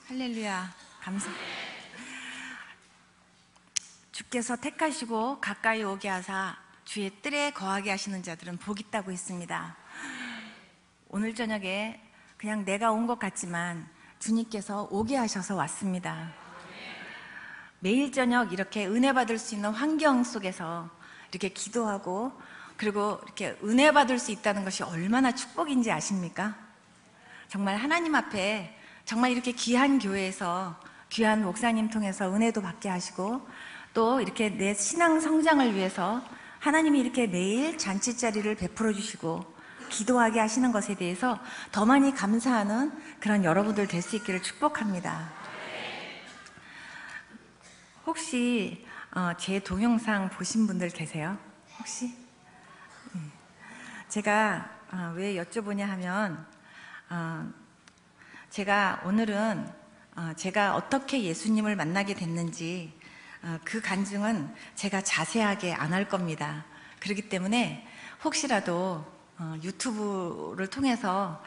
할렐루야. 감사. 주께서 택하시고 가까이 오게 하사 주의 뜰에 거하게 하시는 자들은 복 있다고 했습니다. 오늘 저녁에 그냥 내가 온 것 같지만 주님께서 오게 하셔서 왔습니다. 매일 저녁 이렇게 은혜 받을 수 있는 환경 속에서 이렇게 기도하고 그리고 이렇게 은혜 받을 수 있다는 것이 얼마나 축복인지 아십니까? 정말 하나님 앞에 정말 이렇게 귀한 교회에서 귀한 목사님 통해서 은혜도 받게 하시고 또 이렇게 내 신앙 성장을 위해서 하나님이 이렇게 매일 잔치자리를 베풀어 주시고 기도하게 하시는 것에 대해서 더 많이 감사하는 그런 여러분들 될 수 있기를 축복합니다. 혹시 제 동영상 보신 분들 계세요? 혹시? 제가 왜 여쭤보냐 하면 제가 오늘은 제가 어떻게 예수님을 만나게 됐는지 그 간증은 제가 자세하게 안 할 겁니다. 그렇기 때문에 혹시라도 유튜브를 통해서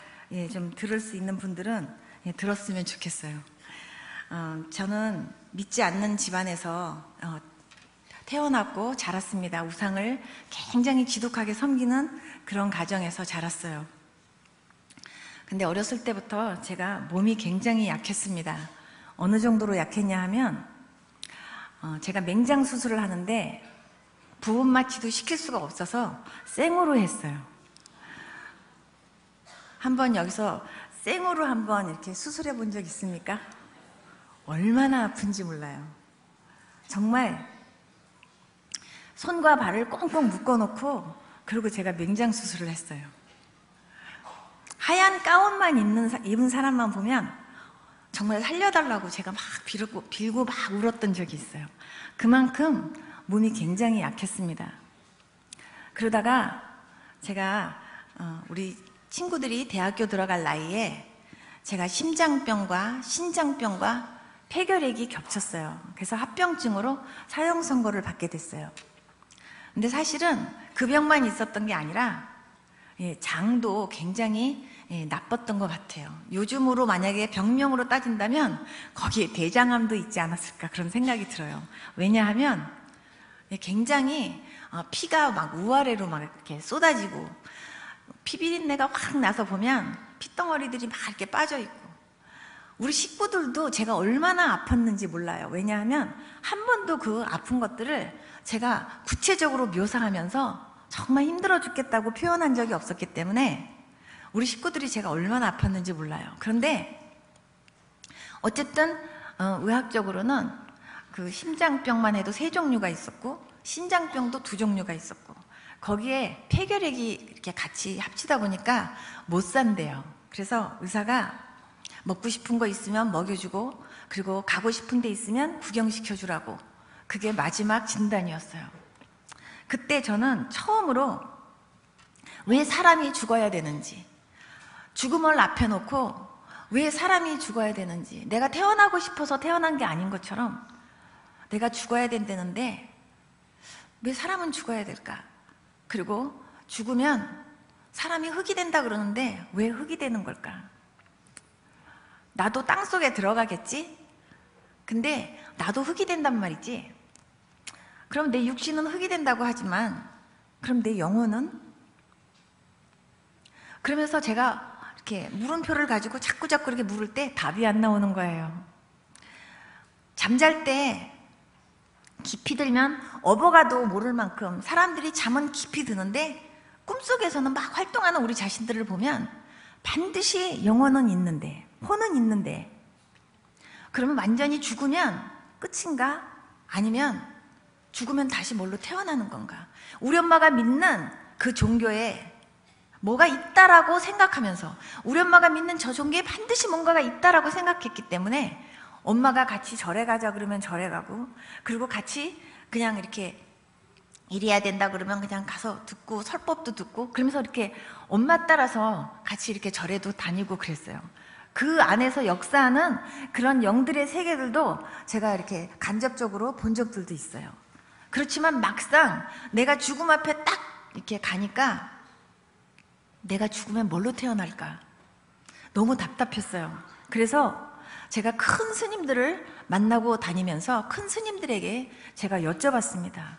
좀 들을 수 있는 분들은 들었으면 좋겠어요. 저는 믿지 않는 집안에서 태어났고 자랐습니다. 우상을 굉장히 지독하게 섬기는 그런 가정에서 자랐어요. 근데 어렸을 때부터 제가 몸이 굉장히 약했습니다. 어느 정도로 약했냐 하면 제가 맹장 수술을 하는데 부분 마취도 시킬 수가 없어서 생으로 했어요. 한번 여기서 생으로 한번 이렇게 수술해 본 적 있습니까? 얼마나 아픈지 몰라요. 정말 손과 발을 꽁꽁 묶어놓고 그리고 제가 맹장 수술을 했어요. 하얀 가운만 입은 사람만 보면 정말 살려달라고 제가 막 빌고 막 울었던 적이 있어요. 그만큼 몸이 굉장히 약했습니다. 그러다가 제가 우리 친구들이 대학교 들어갈 나이에 제가 심장병과 신장병과 폐결핵이 겹쳤어요. 그래서 합병증으로 사형 선고를 받게 됐어요. 근데 사실은 그 병만 있었던 게 아니라 장도 굉장히 나빴던 것 같아요. 요즘으로 만약에 병명으로 따진다면 거기에 대장암도 있지 않았을까 그런 생각이 들어요. 왜냐하면 굉장히 피가 막 우아래로 막 이렇게 쏟아지고 피비린내가 확 나서 보면 핏덩어리들이 막 이렇게 빠져 있고 우리 식구들도 제가 얼마나 아팠는지 몰라요. 왜냐하면 한 번도 그 아픈 것들을 제가 구체적으로 묘사하면서 정말 힘들어 죽겠다고 표현한 적이 없었기 때문에 우리 식구들이 제가 얼마나 아팠는지 몰라요. 그런데 어쨌든 의학적으로는 그 심장병만 해도 3종류가 있었고 신장병도 2종류가 있었고 거기에 폐결핵이 이렇게 같이 합치다 보니까 못 산대요. 그래서 의사가 먹고 싶은 거 있으면 먹여주고 그리고 가고 싶은 데 있으면 구경시켜주라고 그게 마지막 진단이었어요. 그때 저는 처음으로 왜 사람이 죽어야 되는지 죽음을 앞에 놓고 왜 사람이 죽어야 되는지 내가 태어나고 싶어서 태어난 게 아닌 것처럼 내가 죽어야 된다는데 왜 사람은 죽어야 될까? 그리고 죽으면 사람이 흙이 된다 그러는데 왜 흙이 되는 걸까? 나도 땅속에 들어가겠지? 근데 나도 흙이 된단 말이지. 그럼 내 육신은 흙이 된다고 하지만 그럼 내 영혼은? 그러면서 제가 이렇게 물음표를 가지고 자꾸 이렇게 물을 때 답이 안 나오는 거예요. 잠잘 때 깊이 들면 업어가도 모를 만큼 사람들이 잠은 깊이 드는데 꿈속에서는 막 활동하는 우리 자신들을 보면 반드시 영혼은 있는데 혼은 있는데 그러면 완전히 죽으면 끝인가? 아니면 죽으면 다시 뭘로 태어나는 건가? 우리 엄마가 믿는 그 종교에 뭐가 있다라고 생각하면서 우리 엄마가 믿는 저 종교에 반드시 뭔가가 있다라고 생각했기 때문에 엄마가 같이 절에 가자 그러면 절에 가고 그리고 같이 그냥 이렇게 이래야 된다 그러면 그냥 가서 듣고 설법도 듣고 그러면서 이렇게 엄마 따라서 같이 이렇게 절에도 다니고 그랬어요. 그 안에서 역사하는 그런 영들의 세계들도 제가 이렇게 간접적으로 본 적들도 있어요. 그렇지만 막상 내가 죽음 앞에 딱 이렇게 가니까 내가 죽으면 뭘로 태어날까? 너무 답답했어요. 그래서 제가 큰 스님들을 만나고 다니면서 큰 스님들에게 제가 여쭤봤습니다.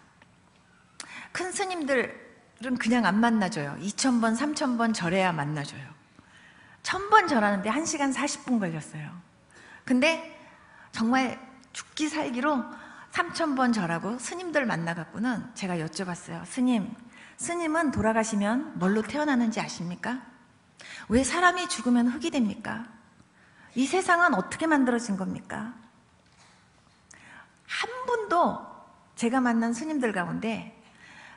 큰 스님들은 그냥 안 만나줘요. 2000번, 3000번 절해야 만나줘요. 1000번 절하는데 1시간 40분 걸렸어요. 근데 정말 죽기 살기로 3000번 절하고 스님들 만나갖고는 제가 여쭤봤어요. 스님은 돌아가시면 뭘로 태어나는지 아십니까? 왜 사람이 죽으면 흙이 됩니까? 이 세상은 어떻게 만들어진 겁니까? 한 분도 제가 만난 스님들 가운데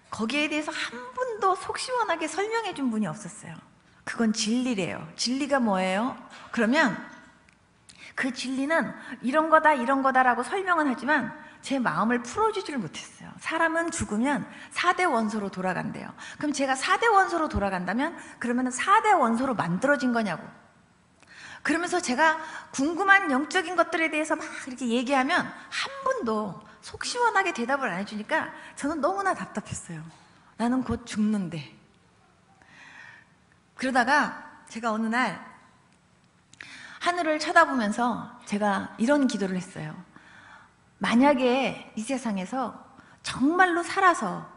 거기에 대해서 한 분도 속 시원하게 설명해 준 분이 없었어요. 그건 진리래요. 진리가 뭐예요? 그러면 그 진리는 이런 거다라고 설명은 하지만 제 마음을 풀어주지를 못했어요. 사람은 죽으면 4대 원소로 돌아간대요. 그럼 제가 4대 원소로 돌아간다면 그러면 4대 원소로 만들어진 거냐고. 그러면서 제가 궁금한 영적인 것들에 대해서 막 이렇게 얘기하면 한 분도 속 시원하게 대답을 안 해주니까 저는 너무나 답답했어요. 나는 곧 죽는데. 그러다가 제가 어느 날 하늘을 쳐다보면서 제가 이런 기도를 했어요. 만약에 이 세상에서 정말로 살아서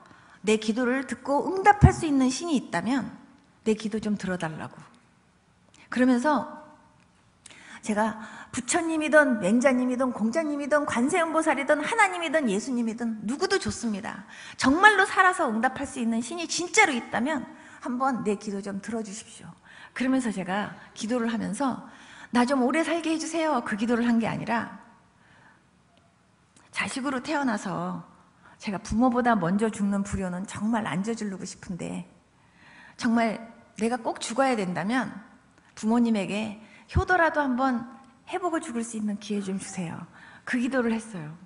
내 기도를 듣고 응답할 수 있는 신이 있다면 내 기도 좀 들어달라고. 그러면서 제가 부처님이든 맹자님이든 공자님이든 관세음보살이든 하나님이든 예수님이든 누구도 좋습니다. 정말로 살아서 응답할 수 있는 신이 진짜로 있다면 한번 내 기도 좀 들어주십시오. 그러면서 제가 기도를 하면서 나 좀 오래 살게 해주세요. 그 기도를 한 게 아니라 자식으로 태어나서 제가 부모보다 먼저 죽는 불효는 정말 안 저지르고 싶은데 정말 내가 꼭 죽어야 된다면 부모님에게 효도라도 한번 해보고 죽을 수 있는 기회 좀 주세요. 그 기도를 했어요.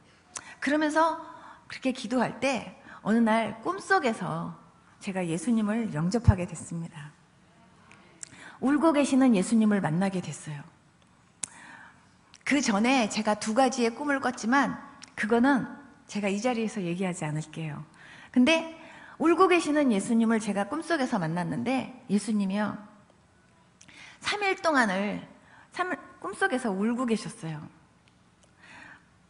그러면서 그렇게 기도할 때 어느 날 꿈속에서 제가 예수님을 영접하게 됐습니다. 울고 계시는 예수님을 만나게 됐어요. 그 전에 제가 2가지의 꿈을 꿨지만 그거는 제가 이 자리에서 얘기하지 않을게요. 근데 울고 계시는 예수님을 제가 꿈속에서 만났는데 예수님이요 3일 동안을 꿈속에서 울고 계셨어요.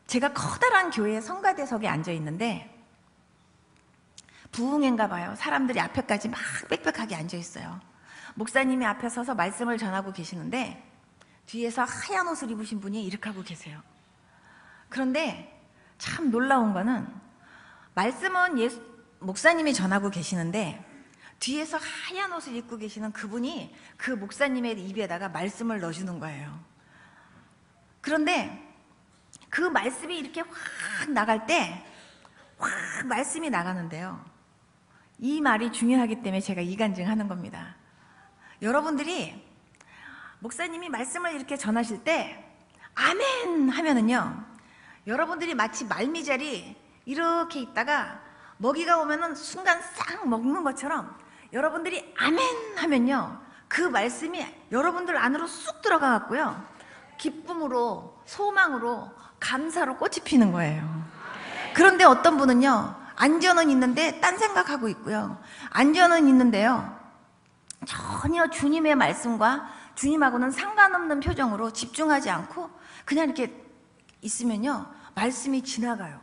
제가 커다란 교회 성가대석에 앉아 있는데 부흥회인가 봐요. 사람들이 앞에까지 막 빽빽하게 앉아 있어요. 목사님이 앞에 서서 말씀을 전하고 계시는데 뒤에서 하얀 옷을 입으신 분이 이렇게 하고 계세요. 그런데 참 놀라운 거는 말씀은 목사님이 전하고 계시는데 뒤에서 하얀 옷을 입고 계시는 그분이 그 목사님의 입에다가 말씀을 넣어주는 거예요. 그런데 그 말씀이 이렇게 확 나갈 때 확 말씀이 나가는데요. 이 말이 중요하기 때문에 제가 이간증하는 겁니다. 여러분들이 목사님이 말씀을 이렇게 전하실 때 아멘 하면은요 여러분들이 마치 말미잘이 이렇게 있다가 먹이가 오면은 순간 싹 먹는 것처럼 여러분들이 아멘 하면요 그 말씀이 여러분들 안으로 쑥 들어가 갖고요 기쁨으로 소망으로 감사로 꽃이 피는 거예요. 그런데 어떤 분은요 안전은 있는데 딴 생각하고 있고요 안전은 있는데요 전혀 주님의 말씀과 주님하고는 상관없는 표정으로 집중하지 않고 그냥 이렇게 있으면요 말씀이 지나가요.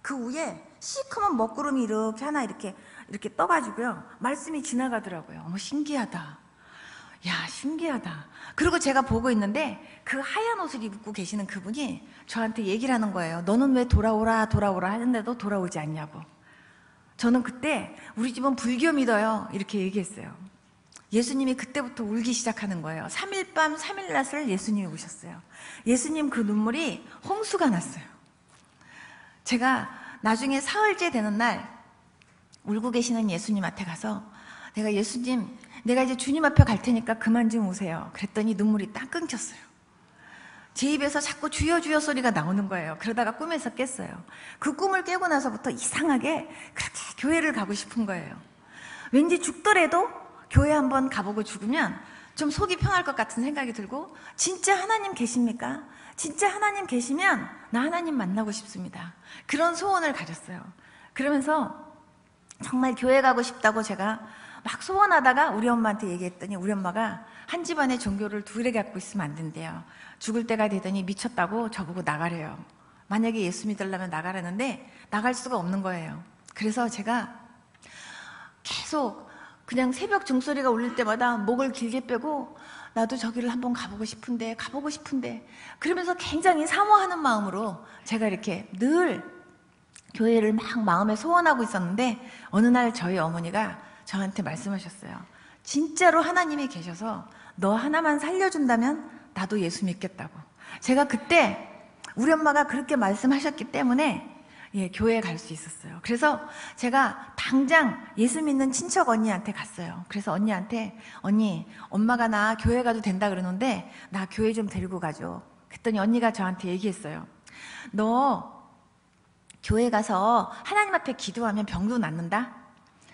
그 위에 시커먼 먹구름이 이렇게 하나 이렇게 떠가지고요 말씀이 지나가더라고요. 어머 신기하다. 야 신기하다. 그리고 제가 보고 있는데 그 하얀 옷을 입고 계시는 그분이 저한테 얘기를 하는 거예요. 너는 왜 돌아오라 하는데도 돌아오지 않냐고. 저는 그때 우리 집은 불교 믿어요 이렇게 얘기했어요. 예수님이 그때부터 울기 시작하는 거예요. 3일 밤 3일 낮을 예수님이 우셨어요. 예수님 그 눈물이 홍수가 났어요. 제가 나중에 사흘째 되는 날 울고 계시는 예수님한테 가서 내가 예수님 내가 이제 주님 앞에 갈 테니까 그만 좀 우세요. 그랬더니 눈물이 딱 끊겼어요. 제 입에서 자꾸 주여 주여 소리가 나오는 거예요. 그러다가 꿈에서 깼어요. 그 꿈을 깨고 나서부터 이상하게 그렇게 교회를 가고 싶은 거예요. 왠지 죽더라도 교회 한번 가보고 죽으면 좀 속이 편할 것 같은 생각이 들고 진짜 하나님 계십니까? 진짜 하나님 계시면 나 하나님 만나고 싶습니다. 그런 소원을 가졌어요. 그러면서 정말 교회 가고 싶다고 제가 막 소원하다가 우리 엄마한테 얘기했더니 우리 엄마가 한 집안의 종교를 둘이 갖고 있으면 안 된대요. 죽을 때가 되더니 미쳤다고 저보고 나가래요. 만약에 예수 믿으려면 나가라는데 나갈 수가 없는 거예요. 그래서 제가 계속 그냥 새벽 종소리가 울릴 때마다 목을 길게 빼고 나도 저기를 한번 가보고 싶은데 그러면서 굉장히 사모하는 마음으로 제가 이렇게 늘 교회를 막 마음에 소원하고 있었는데 어느 날 저희 어머니가 저한테 말씀하셨어요. 진짜로 하나님이 계셔서 너 하나만 살려준다면 나도 예수 믿겠다고. 제가 그때 우리 엄마가 그렇게 말씀하셨기 때문에 교회에 갈 수 있었어요. 그래서 제가 당장 예수 믿는 친척 언니한테 갔어요. 그래서 언니한테 언니, 엄마가 나 교회 가도 된다 그러는데 나 교회 좀 데리고 가줘. 그랬더니 언니가 저한테 얘기했어요. 너 교회 가서 하나님 앞에 기도하면 병도 낫는다.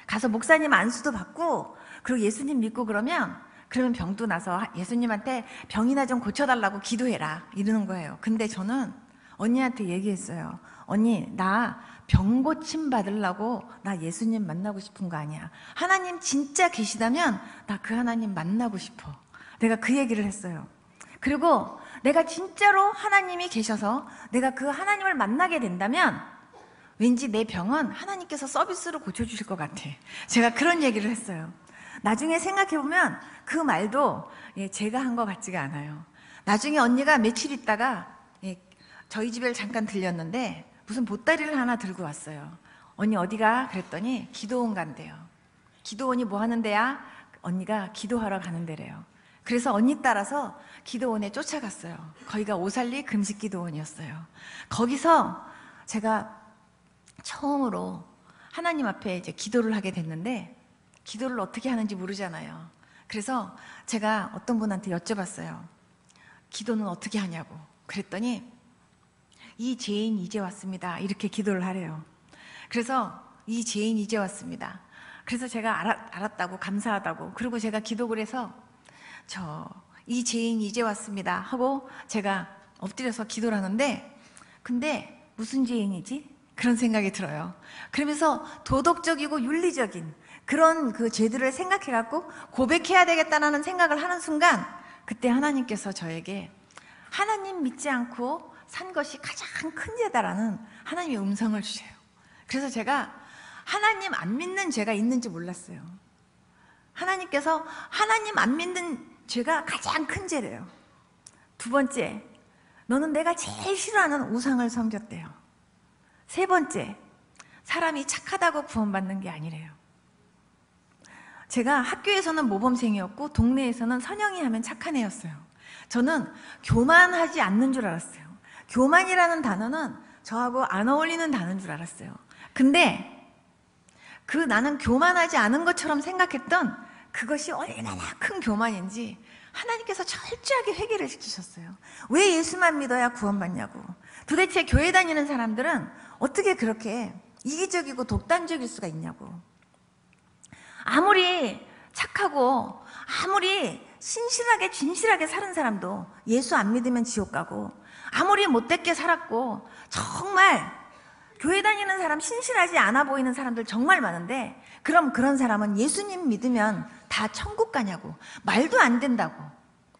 가서 목사님 안수도 받고 그리고 예수님 믿고 그러면 병도 나서 예수님한테 병이나 좀 고쳐달라고 기도해라 이러는 거예요. 근데 저는 언니한테 얘기했어요. 언니, 나 병 고침 받으려고 나 예수님 만나고 싶은 거 아니야. 하나님 진짜 계시다면 나 그 하나님 만나고 싶어. 내가 그 얘기를 했어요. 그리고 내가 진짜로 하나님이 계셔서 내가 그 하나님을 만나게 된다면 왠지 내 병은 하나님께서 서비스로 고쳐주실 것 같아. 제가 그런 얘기를 했어요. 나중에 생각해보면 그 말도 제가 한 것 같지가 않아요. 나중에 언니가 며칠 있다가 저희 집에 잠깐 들렸는데 무슨 보따리를 하나 들고 왔어요. 언니 어디가? 그랬더니 기도원 간대요. 기도원이 뭐 하는 데야? 언니가 기도하러 가는 데래요. 그래서 언니 따라서 기도원에 쫓아갔어요. 거기가 오살리 금식기도원이었어요. 거기서 제가 처음으로 하나님 앞에 이제 기도를 하게 됐는데 기도를 어떻게 하는지 모르잖아요. 그래서 제가 어떤 분한테 여쭤봤어요. 기도는 어떻게 하냐고. 그랬더니 이 죄인 이제 왔습니다. 이렇게 기도를 하래요. 그래서 이 죄인 이제 왔습니다. 그래서 제가 알았다고 감사하다고 그리고 제가 기도를 해서 이 죄인 이제 왔습니다 하고 제가 엎드려서 기도를 하는데 근데 무슨 죄인이지? 그런 생각이 들어요. 그러면서 도덕적이고 윤리적인 그런 그 죄들을 생각해갖고 고백해야 되겠다는 생각을 하는 순간 그때 하나님께서 저에게 하나님 믿지 않고 산 것이 가장 큰 죄다라는 하나님의 음성을 주셔요. 그래서 제가 하나님 안 믿는 죄가 있는지 몰랐어요. 하나님께서 하나님 안 믿는 죄가 가장 큰 죄래요. 두 번째, 너는 내가 제일 싫어하는 우상을 섬겼대요. 세 번째, 사람이 착하다고 구원받는 게 아니래요. 제가 학교에서는 모범생이었고 동네에서는 선영이 하면 착한 애였어요. 저는 교만하지 않는 줄 알았어요. 교만이라는 단어는 저하고 안 어울리는 단어인 줄 알았어요. 근데 나는 교만하지 않은 것처럼 생각했던 그것이 얼마나 큰 교만인지 하나님께서 철저하게 회개를 시키셨어요. 왜 예수만 믿어야 구원받냐고. 도대체 교회 다니는 사람들은 어떻게 그렇게 이기적이고 독단적일 수가 있냐고. 아무리 착하고 아무리 신실하게 진실하게 사는 사람도 예수 안 믿으면 지옥 가고 아무리 못되게 살았고 정말 교회 다니는 사람 신실하지 않아 보이는 사람들 정말 많은데 그럼 그런 사람은 예수님 믿으면 다 천국 가냐고. 말도 안 된다고.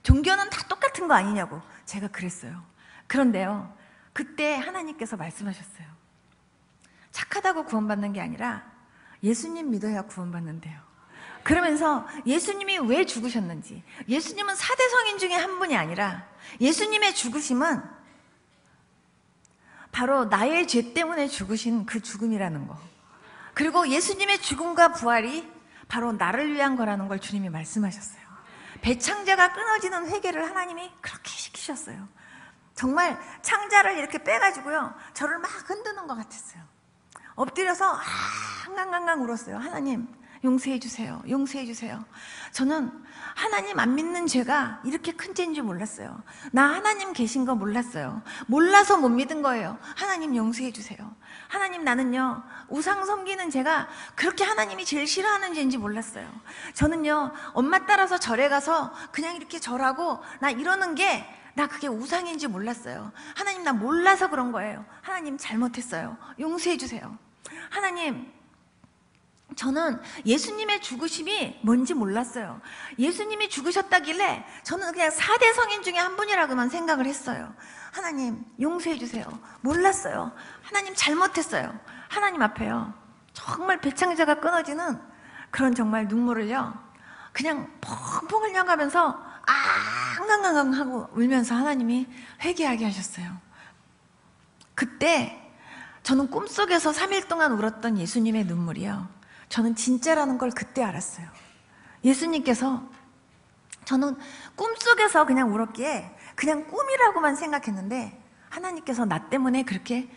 종교는 다 똑같은 거 아니냐고. 제가 그랬어요. 그런데요, 그때 하나님께서 말씀하셨어요. 착하다고 구원받는 게 아니라 예수님 믿어야 구원받는데요. 그러면서 예수님이 왜 죽으셨는지, 예수님은 4대 성인 중에 한 분이 아니라 예수님의 죽으심은 바로 나의 죄 때문에 죽으신 그 죽음이라는 거, 그리고 예수님의 죽음과 부활이 바로 나를 위한 거라는 걸 주님이 말씀하셨어요. 배창자가 끊어지는 회개를 하나님이 그렇게 시키셨어요. 정말 창자를 이렇게 빼가지고요, 저를 막 흔드는 것 같았어요. 엎드려서 앙앙앙앙 울었어요. 하나님 용서해 주세요. 용서해 주세요. 저는 하나님 안 믿는 죄가 이렇게 큰 죄인 줄 몰랐어요. 나 하나님 계신 거 몰랐어요. 몰라서 못 믿은 거예요. 하나님 용서해 주세요. 하나님, 나는요 우상 섬기는 죄가 그렇게 하나님이 제일 싫어하는 죄인지 몰랐어요. 저는요 엄마 따라서 절에 가서 그냥 이렇게 절하고 나 이러는 게 나 그게 우상인지 몰랐어요. 하나님, 나 몰라서 그런 거예요. 하나님 잘못했어요. 용서해 주세요. 하나님, 저는 예수님의 죽으심이 뭔지 몰랐어요. 예수님이 죽으셨다길래 저는 그냥 4대 성인 중에 한 분이라고만 생각을 했어요. 하나님 용서해 주세요. 몰랐어요. 하나님 잘못했어요. 하나님 앞에요, 정말 배창자가 끊어지는 그런 정말 눈물을요, 그냥 펑펑 흘려가면서 앙앙앙 하고 울면서 하나님이 회개하게 하셨어요. 그때 저는 꿈속에서 3일 동안 울었던 예수님의 눈물이요, 저는 진짜라는 걸 그때 알았어요. 예수님께서, 저는 꿈속에서 그냥 울었기에 그냥 꿈이라고만 생각했는데 하나님께서 나 때문에 그렇게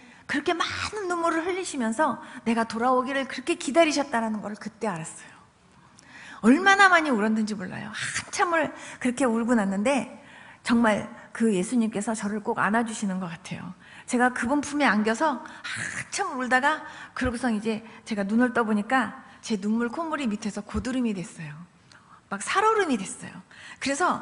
많은 눈물을 흘리시면서 내가 돌아오기를 그렇게 기다리셨다는 걸 그때 알았어요. 얼마나 많이 울었는지 몰라요. 한참을 그렇게 울고 났는데 정말 그 예수님께서 저를 꼭 안아주시는 것 같아요. 제가 그분 품에 안겨서 한참 울다가 그러고서 이제 제가 눈을 떠보니까 제 눈물 콧물이 밑에서 고드름이 됐어요. 막 살얼음이 됐어요. 그래서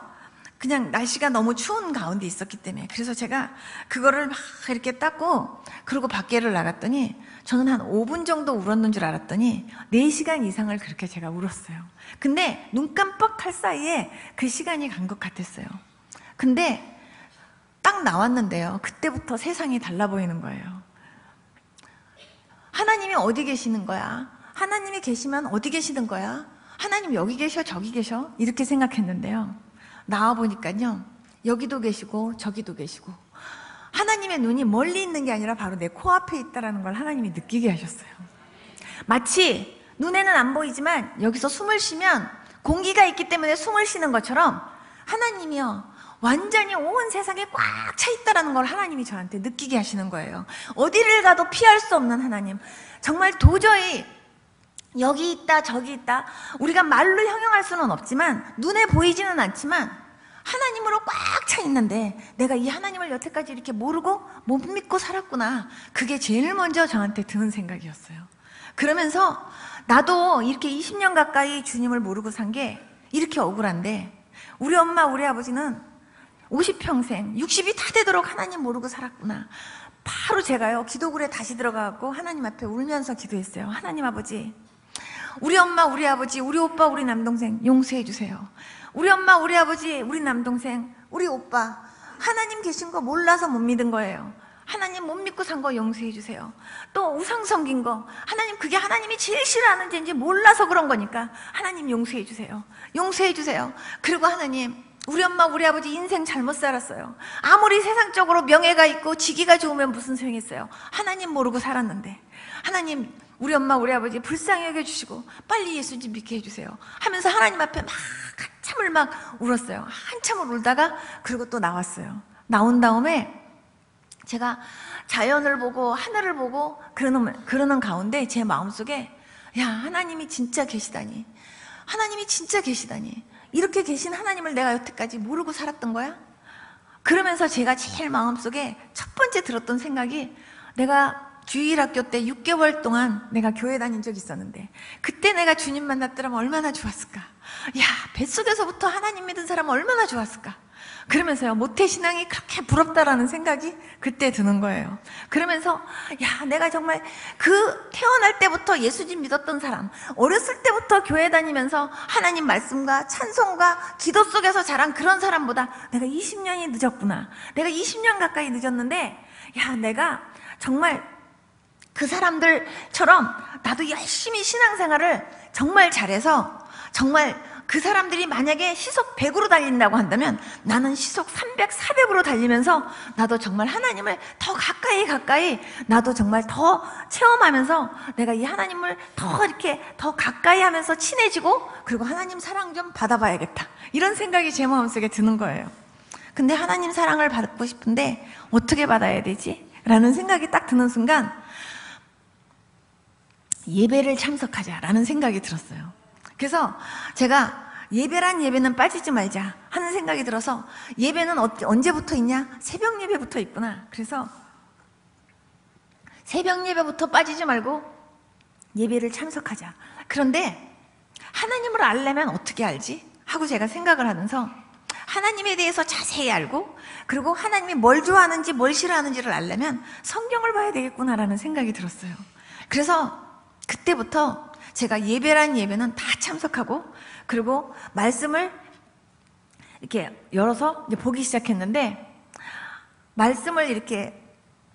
그냥 날씨가 너무 추운 가운데 있었기 때문에, 그래서 제가 그거를 막 이렇게 닦고 그리고 밖에를 나갔더니 저는 한 5분 정도 울었는 줄 알았더니 4시간 이상을 그렇게 제가 울었어요. 근데 눈 깜빡할 사이에 그 시간이 간 것 같았어요. 근데 딱 나왔는데요, 그때부터 세상이 달라 보이는 거예요. 하나님이 어디 계시는 거야? 하나님이 계시면 어디 계시는 거야? 하나님 여기 계셔 저기 계셔? 이렇게 생각했는데요, 나와보니까요, 여기도 계시고 저기도 계시고, 하나님의 눈이 멀리 있는 게 아니라 바로 내 코앞에 있다는 걸 하나님이 느끼게 하셨어요. 마치 눈에는 안 보이지만 여기서 숨을 쉬면 공기가 있기 때문에 숨을 쉬는 것처럼 하나님이요, 완전히 온 세상에 꽉 차 있다는 걸 하나님이 저한테 느끼게 하시는 거예요. 어디를 가도 피할 수 없는 하나님, 정말 도저히 여기 있다 저기 있다 우리가 말로 형용할 수는 없지만, 눈에 보이지는 않지만 하나님으로 꽉 차 있는데 내가 이 하나님을 여태까지 이렇게 모르고 못 믿고 살았구나. 그게 제일 먼저 저한테 드는 생각이었어요. 그러면서 나도 이렇게 20년 가까이 주님을 모르고 산 게 이렇게 억울한데, 우리 엄마 우리 아버지는 50평생 60이 다 되도록 하나님 모르고 살았구나. 바로 제가요, 기도굴에 다시 들어가고 하나님 앞에 울면서 기도했어요. 하나님 아버지, 우리 엄마 우리 아버지 우리 오빠 우리 남동생 용서해 주세요. 우리 엄마 우리 아버지 우리 남동생 우리 오빠 하나님 계신 거 몰라서 못 믿은 거예요. 하나님 못 믿고 산 거 용서해 주세요. 또 우상 섬긴 거, 하나님 그게 하나님이 제일 싫어하는 죄인지 몰라서 그런 거니까 하나님 용서해 주세요. 용서해 주세요. 그리고 하나님, 우리 엄마 우리 아버지 인생 잘못 살았어요. 아무리 세상적으로 명예가 있고 지기가 좋으면 무슨 소용이 있어요. 하나님 모르고 살았는데 하나님 우리 엄마 우리 아버지 불쌍히 여겨주시고 빨리 예수님 믿게 해주세요 하면서 하나님 앞에 막 한참을 막 울었어요. 한참을 울다가 그리고 또 나왔어요. 나온 다음에 제가 자연을 보고 하늘을 보고 그러는 가운데 제 마음속에, 야, 하나님이 진짜 계시다니, 하나님이 진짜 계시다니, 이렇게 계신 하나님을 내가 여태까지 모르고 살았던 거야? 그러면서 제가 제일 마음속에 첫 번째 들었던 생각이, 내가 주일학교 때 6개월 동안 내가 교회 다닌 적이 있었는데 그때 내가 주님 만났더라면 얼마나 좋았을까. 야, 뱃속에서부터 하나님 믿은 사람은 얼마나 좋았을까. 그러면서요, 모태신앙이 그렇게 부럽다라는 생각이 그때 드는 거예요. 그러면서 야, 내가 정말 그 태어날 때부터 예수님 믿었던 사람, 어렸을 때부터 교회 다니면서 하나님 말씀과 찬송과 기도 속에서 자란 그런 사람보다 내가 20년이 늦었구나. 내가 20년 가까이 늦었는데, 야, 내가 정말 그 사람들처럼 나도 열심히 신앙생활을 정말 잘해서, 정말 그 사람들이 만약에 시속 100으로 달린다고 한다면 나는 시속 300, 400으로 달리면서 나도 정말 하나님을 더 가까이 나도 정말 더 체험하면서 내가 이 하나님을 더 이렇게 더 가까이 하면서 친해지고, 그리고 하나님 사랑 좀 받아봐야겠다, 이런 생각이 제 마음속에 드는 거예요. 근데 하나님 사랑을 받고 싶은데 어떻게 받아야 되지? 라는 생각이 딱 드는 순간 예배를 참석하자라는 생각이 들었어요. 그래서 제가 예배는 빠지지 말자 하는 생각이 들어서, 예배는 언제부터 있냐? 새벽 예배부터 있구나. 그래서 새벽 예배부터 빠지지 말고 예배를 참석하자. 그런데 하나님을 알려면 어떻게 알지? 하고 제가 생각을 하면서 하나님에 대해서 자세히 알고, 그리고 하나님이 뭘 좋아하는지 뭘 싫어하는지를 알려면 성경을 봐야 되겠구나라는 생각이 들었어요. 그래서 그때부터 제가 예배란 예배는 다 참석하고, 그리고 말씀을 이렇게 열어서 이제 보기 시작했는데, 말씀을 이렇게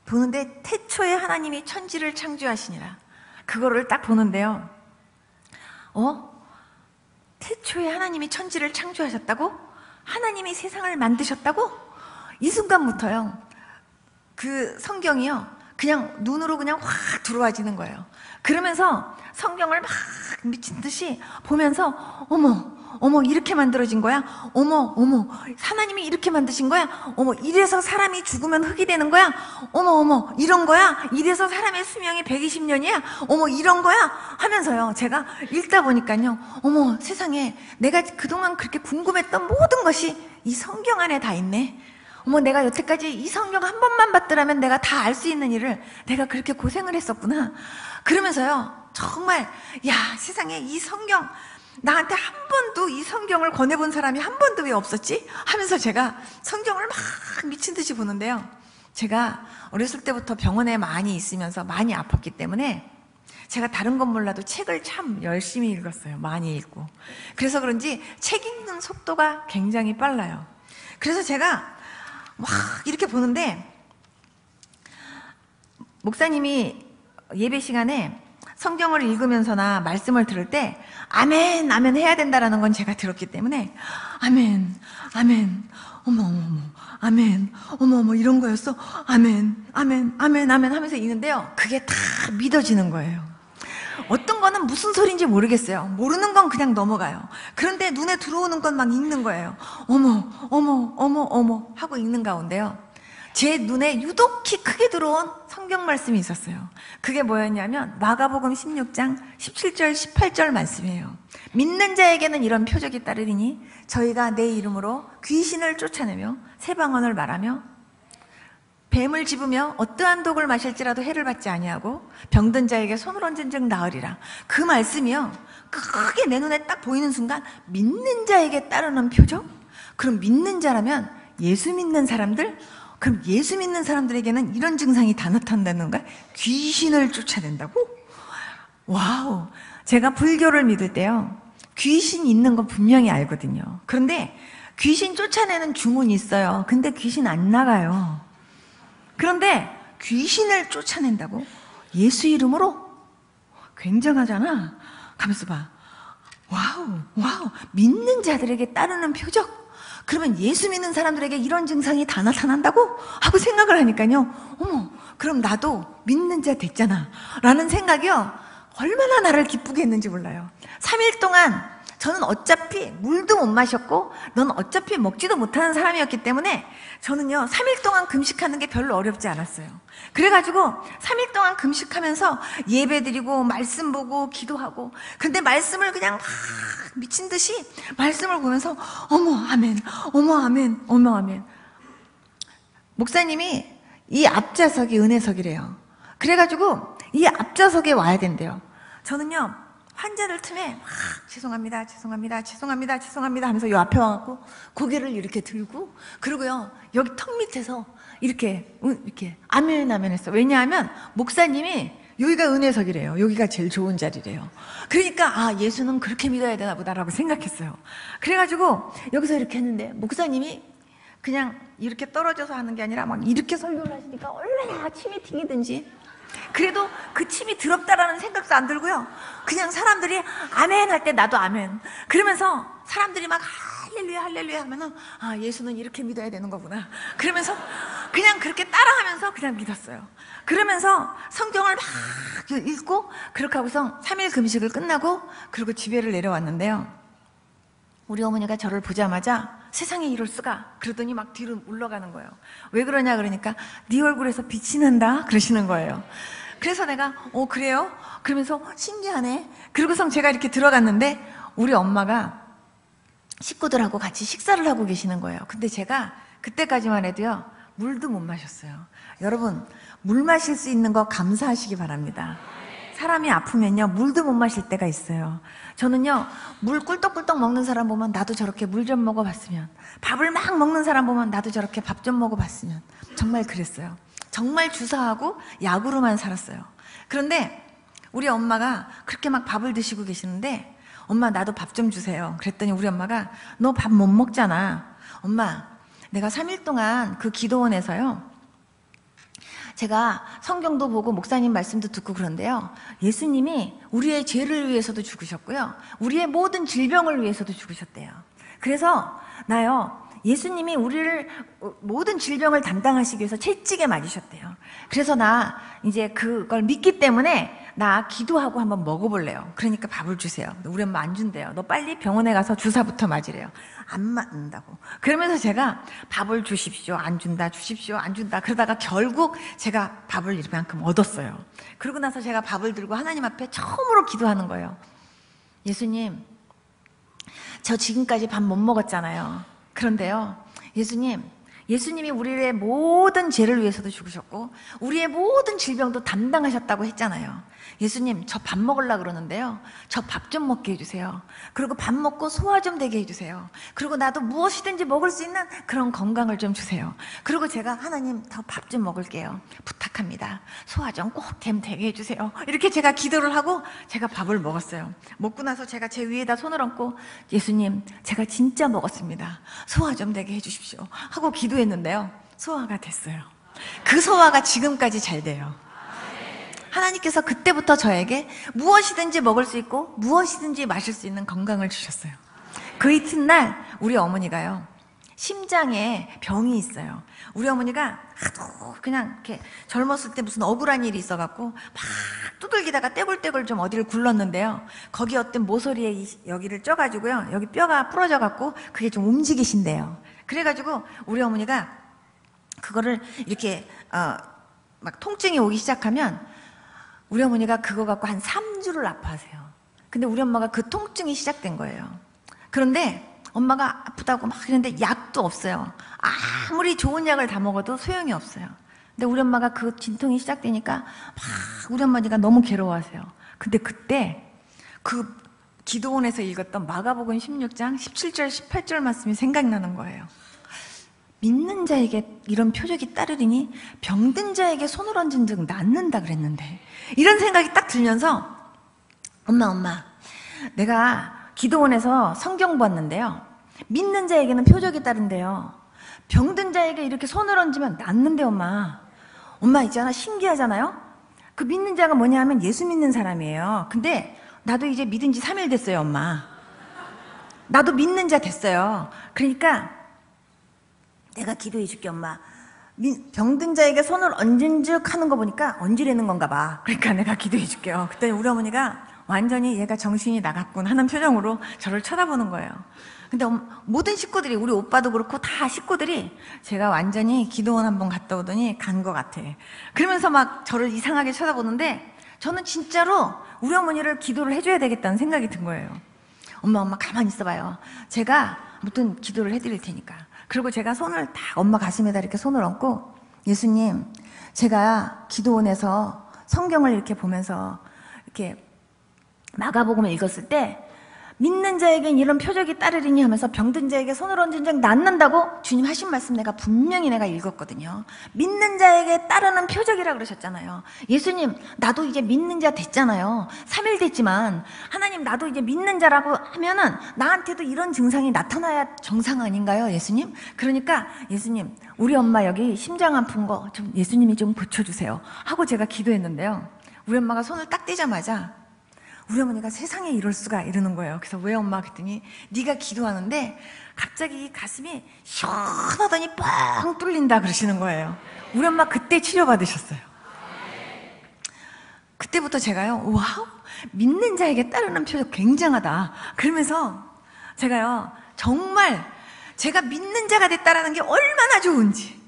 보는데 태초에 하나님이 천지를 창조하시니라, 그거를 딱 보는데요. 태초에 하나님이 천지를 창조하셨다고? 하나님이 세상을 만드셨다고? 이 순간부터요, 그 성경이요, 그냥 눈으로 그냥 확 들어와지는 거예요. 그러면서 성경을 막 미친 듯이 보면서, 어머, 이렇게 만들어진 거야? 어머, 하나님이 이렇게 만드신 거야? 어머, 이래서 사람이 죽으면 흙이 되는 거야? 어머, 이런 거야? 이래서 사람의 수명이 120년이야? 어머, 이런 거야? 하면서요, 제가 읽다 보니까요, 어머, 세상에 내가 그동안 그렇게 궁금했던 모든 것이 이 성경 안에 다 있네. 어머, 내가 여태까지 이 성경 한 번만 봤더라면 내가 다 알 수 있는 일을 내가 그렇게 고생을 했었구나. 그러면서요, 정말, 야, 세상에 이 성경, 나한테 한 번도 이 성경을 권해본 사람이 한 번도 왜 없었지? 하면서 제가 성경을 막 미친 듯이 보는데요. 제가 어렸을 때부터 병원에 많이 있으면서 많이 아팠기 때문에 제가 다른 건 몰라도 책을 참 열심히 읽었어요. 많이 읽고. 그래서 그런지 책 읽는 속도가 굉장히 빨라요. 그래서 제가 막 이렇게 보는데, 목사님이 예배 시간에 성경을 읽으면서나 말씀을 들을 때 아멘, 아멘 해야 된다라는 건 제가 들었기 때문에 아멘, 어머, 아멘, 어머, 이런 거였어? 아멘 하면서 읽는데요, 그게 다 믿어지는 거예요. 어떤 거는 무슨 소리인지 모르겠어요. 모르는 건 그냥 넘어가요. 그런데 눈에 들어오는 건 막 읽는 거예요. 어머 하고 읽는 가운데요, 제 눈에 유독히 크게 들어온 성경 말씀이 있었어요. 그게 뭐였냐면 마가복음 16장 17절 18절 말씀이에요. 믿는 자에게는 이런 표적이 따르리니 저희가 내 이름으로 귀신을 쫓아내며 새 방언을 말하며 뱀을 집으며 어떠한 독을 마실지라도 해를 받지 아니하고 병든 자에게 손을 얹은 즉 나으리라. 그 말씀이요, 크게 내 눈에 딱 보이는 순간 믿는 자에게 따르는 표적? 그럼 믿는 자라면 예수 믿는 사람들? 그럼 예수 믿는 사람들에게는 이런 증상이 다 나타난다는 거야? 귀신을 쫓아낸다고? 와우. 제가 불교를 믿을 때요, 귀신 있는 거 분명히 알거든요. 그런데 귀신 쫓아내는 주문이 있어요. 근데 귀신 안 나가요. 그런데 귀신을 쫓아낸다고? 예수 이름으로? 굉장하잖아. 가면서 봐. 와우. 믿는 자들에게 따르는 표적? 그러면 예수 믿는 사람들에게 이런 증상이 다 나타난다고? 하고 생각을 하니까요, 어머, 그럼 나도 믿는 자 됐잖아 라는 생각이요, 얼마나 나를 기쁘게 했는지 몰라요. 3일 동안 저는 어차피 물도 못 마셨고 넌 어차피 먹지도 못하는 사람이었기 때문에 저는요 3일 동안 금식하는 게 별로 어렵지 않았어요. 그래가지고 3일 동안 금식하면서 예배드리고 말씀 보고 기도하고, 근데 말씀을 그냥 막 미친 듯이 말씀을 보면서 어머 아멘. 목사님이 이 앞좌석이 은혜석이래요. 그래가지고 이 앞좌석에 와야 된대요. 저는요 환자들 틈에 막 죄송합니다 하면서 요 앞에 와갖고 고개를 이렇게 들고, 그리고요 여기 턱 밑에서 이렇게 아멘 했어. 왜냐하면 목사님이 여기가 은혜석이래요. 여기가 제일 좋은 자리래요. 그러니까 예수는 그렇게 믿어야 되나 보다라고 생각했어요. 그래가지고 여기서 이렇게 했는데 목사님이 그냥 이렇게 떨어져서 하는 게 아니라 막 이렇게 설교를 하시니까 얼마나 침이 튀기든지, 그래도 그 침이 더럽다라는 생각도 안 들고요, 그냥 사람들이 아멘 할 때 나도 아멘 그러면서 사람들이 막 할렐루야 하면은 예수는 이렇게 믿어야 되는 거구나 그러면서 그냥 그렇게 따라하면서 그냥 믿었어요. 그러면서 성경을 막 읽고 그렇게 하고서 3일 금식을 끝나고 그리고 집에를 내려왔는데요, 우리 어머니가 저를 보자마자 세상에 이럴 수가 그러더니 막 뒤로 물러가는 거예요. 왜 그러냐 그러니까 네 얼굴에서 빛이 난다 그러시는 거예요. 그래서 내가 그래요? 그러면서 신기하네. 그러고서 제가 이렇게 들어갔는데 우리 엄마가 식구들하고 같이 식사를 하고 계시는 거예요. 근데 제가 그때까지만 해도요 물도 못 마셨어요. 여러분, 물 마실 수 있는 거 감사하시기 바랍니다. 사람이 아프면요 물도 못 마실 때가 있어요. 저는요 물 꿀떡꿀떡 먹는 사람 보면 나도 저렇게 물 좀 먹어봤으면, 밥을 막 먹는 사람 보면 나도 저렇게 밥 좀 먹어봤으면, 정말 그랬어요. 정말 주사하고 약으로만 살았어요. 그런데 우리 엄마가 그렇게 막 밥을 드시고 계시는데 엄마 나도 밥 좀 주세요. 그랬더니 우리 엄마가 너 밥 못 먹잖아. 엄마 내가 3일 동안 그 기도원에서요 제가 성경도 보고 목사님 말씀도 듣고 그런데요 예수님이 우리의 죄를 위해서도 죽으셨고요 우리의 모든 질병을 위해서도 죽으셨대요. 그래서 나요 예수님이 우리를 모든 질병을 담당하시기 위해서 채찍에 맞으셨대요. 그래서 나 이제 그걸 믿기 때문에 나 기도하고 한번 먹어볼래요. 그러니까 밥을 주세요. 우리 엄마 안 준대요. 너 빨리 병원에 가서 주사부터 맞으래요. 안 맞는다고. 그러면서 제가 밥을 주십시오. 안 준다. 주십시오. 안 준다. 그러다가 결국 제가 밥을 이만큼 얻었어요. 그러고 나서 제가 밥을 들고 하나님 앞에 처음으로 기도하는 거예요. 예수님, 저 지금까지 밥 못 먹었잖아요. 그런데요, 예수님이 우리의 모든 죄를 위해서도 죽으셨고 우리의 모든 질병도 담당하셨다고 했잖아요. 예수님, 저 밥 먹으려고 그러는데요. 저 밥 좀 먹게 해주세요. 그리고 밥 먹고 소화 좀 되게 해주세요. 그리고 나도 무엇이든지 먹을 수 있는 그런 건강을 좀 주세요. 그리고 제가 하나님 더 밥 좀 먹을게요. 부탁합니다. 소화 좀 꼭 되게 해주세요. 이렇게 제가 기도를 하고 제가 밥을 먹었어요. 먹고 나서 제가 제 위에다 손을 얹고 예수님, 제가 진짜 먹었습니다. 소화 좀 되게 해주십시오. 하고 기도했는데요. 소화가 됐어요. 그 소화가 지금까지 잘 돼요. 하나님께서 그때부터 저에게 무엇이든지 먹을 수 있고 무엇이든지 마실 수 있는 건강을 주셨어요. 그 이튿날 우리 어머니가요 심장에 병이 있어요. 우리 어머니가 하도 그냥 이렇게 젊었을 때 무슨 억울한 일이 있어갖고 막 두들기다가 떼굴떼굴 좀 어디를 굴렀는데요 거기 어떤 모서리에 여기를 쪄가지고요 여기 뼈가 부러져갖고 그게 좀 움직이신대요. 그래가지고 우리 어머니가 그거를 이렇게 막 통증이 오기 시작하면 우리 어머니가 그거 갖고 한 3주를 아파하세요. 근데 우리 엄마가 그 통증이 시작된 거예요. 그런데 엄마가 아프다고 막 이러는데 약도 없어요. 아무리 좋은 약을 다 먹어도 소용이 없어요. 근데 우리 엄마가 그 진통이 시작되니까 막 우리 어머니가 너무 괴로워하세요. 근데 그때 그 기도원에서 읽었던 마가복음 16장 17절 18절 말씀이 생각나는 거예요. 믿는 자에게 이런 표적이 따르리니 병든 자에게 손을 얹은 즉 낫는다 그랬는데 이런 생각이 딱 들면서 엄마 내가 기도원에서 성경 봤는데요 믿는 자에게는 표적이 따른대요. 병든 자에게 이렇게 손을 얹으면 낫는데 엄마 있잖아 신기하잖아요. 그 믿는 자가 뭐냐 하면 예수 믿는 사람이에요. 근데 나도 이제 믿은 지 3일 됐어요. 엄마 나도 믿는 자 됐어요. 그러니까 내가 기도해 줄게 엄마. 병든 자에게 손을 얹은 즉 하는 거 보니까 얹으려는 건가 봐. 그러니까 내가 기도해 줄게요. 그때 우리 어머니가 완전히 얘가 정신이 나갔군 하는 표정으로 저를 쳐다보는 거예요. 근데 모든 식구들이 우리 오빠도 그렇고 다 식구들이 제가 완전히 기도원 한번 갔다 오더니 간 것 같아. 그러면서 막 저를 이상하게 쳐다보는데 저는 진짜로 우리 어머니를 기도를 해줘야 되겠다는 생각이 든 거예요. 엄마 가만히 있어봐요. 제가 아무튼 기도를 해드릴 테니까. 그리고 제가 손을 다 엄마 가슴에다 이렇게 손을 얹고 예수님 제가 기도원에서 성경을 이렇게 보면서 이렇게 마가복음을 읽었을 때 믿는 자에겐 이런 표적이 따르리니 하면서 병든 자에게 손을 얹은 즉 낫는다고 주님 하신 말씀 내가 분명히 읽었거든요. 믿는 자에게 따르는 표적이라 그러셨잖아요. 예수님 나도 이제 믿는 자 됐잖아요. 3일 됐지만 하나님 나도 이제 믿는 자라고 하면은 나한테도 이런 증상이 나타나야 정상 아닌가요 예수님? 그러니까 예수님 우리 엄마 여기 심장 아픈 거 좀 예수님이 좀 고쳐주세요 하고 제가 기도했는데요 우리 엄마가 손을 딱 떼자마자 우리 어머니가 세상에 이럴 수가 이러는 거예요. 그래서 왜 엄마? 그랬더니 네가 기도하는데 갑자기 가슴이 시원하더니 뻥 뚫린다 그러시는 거예요. 우리 엄마 그때 치료받으셨어요. 그때부터 제가요 와우 믿는 자에게 따르는 표적 굉장하다 그러면서 제가요 정말 제가 믿는 자가 됐다라는 게 얼마나 좋은지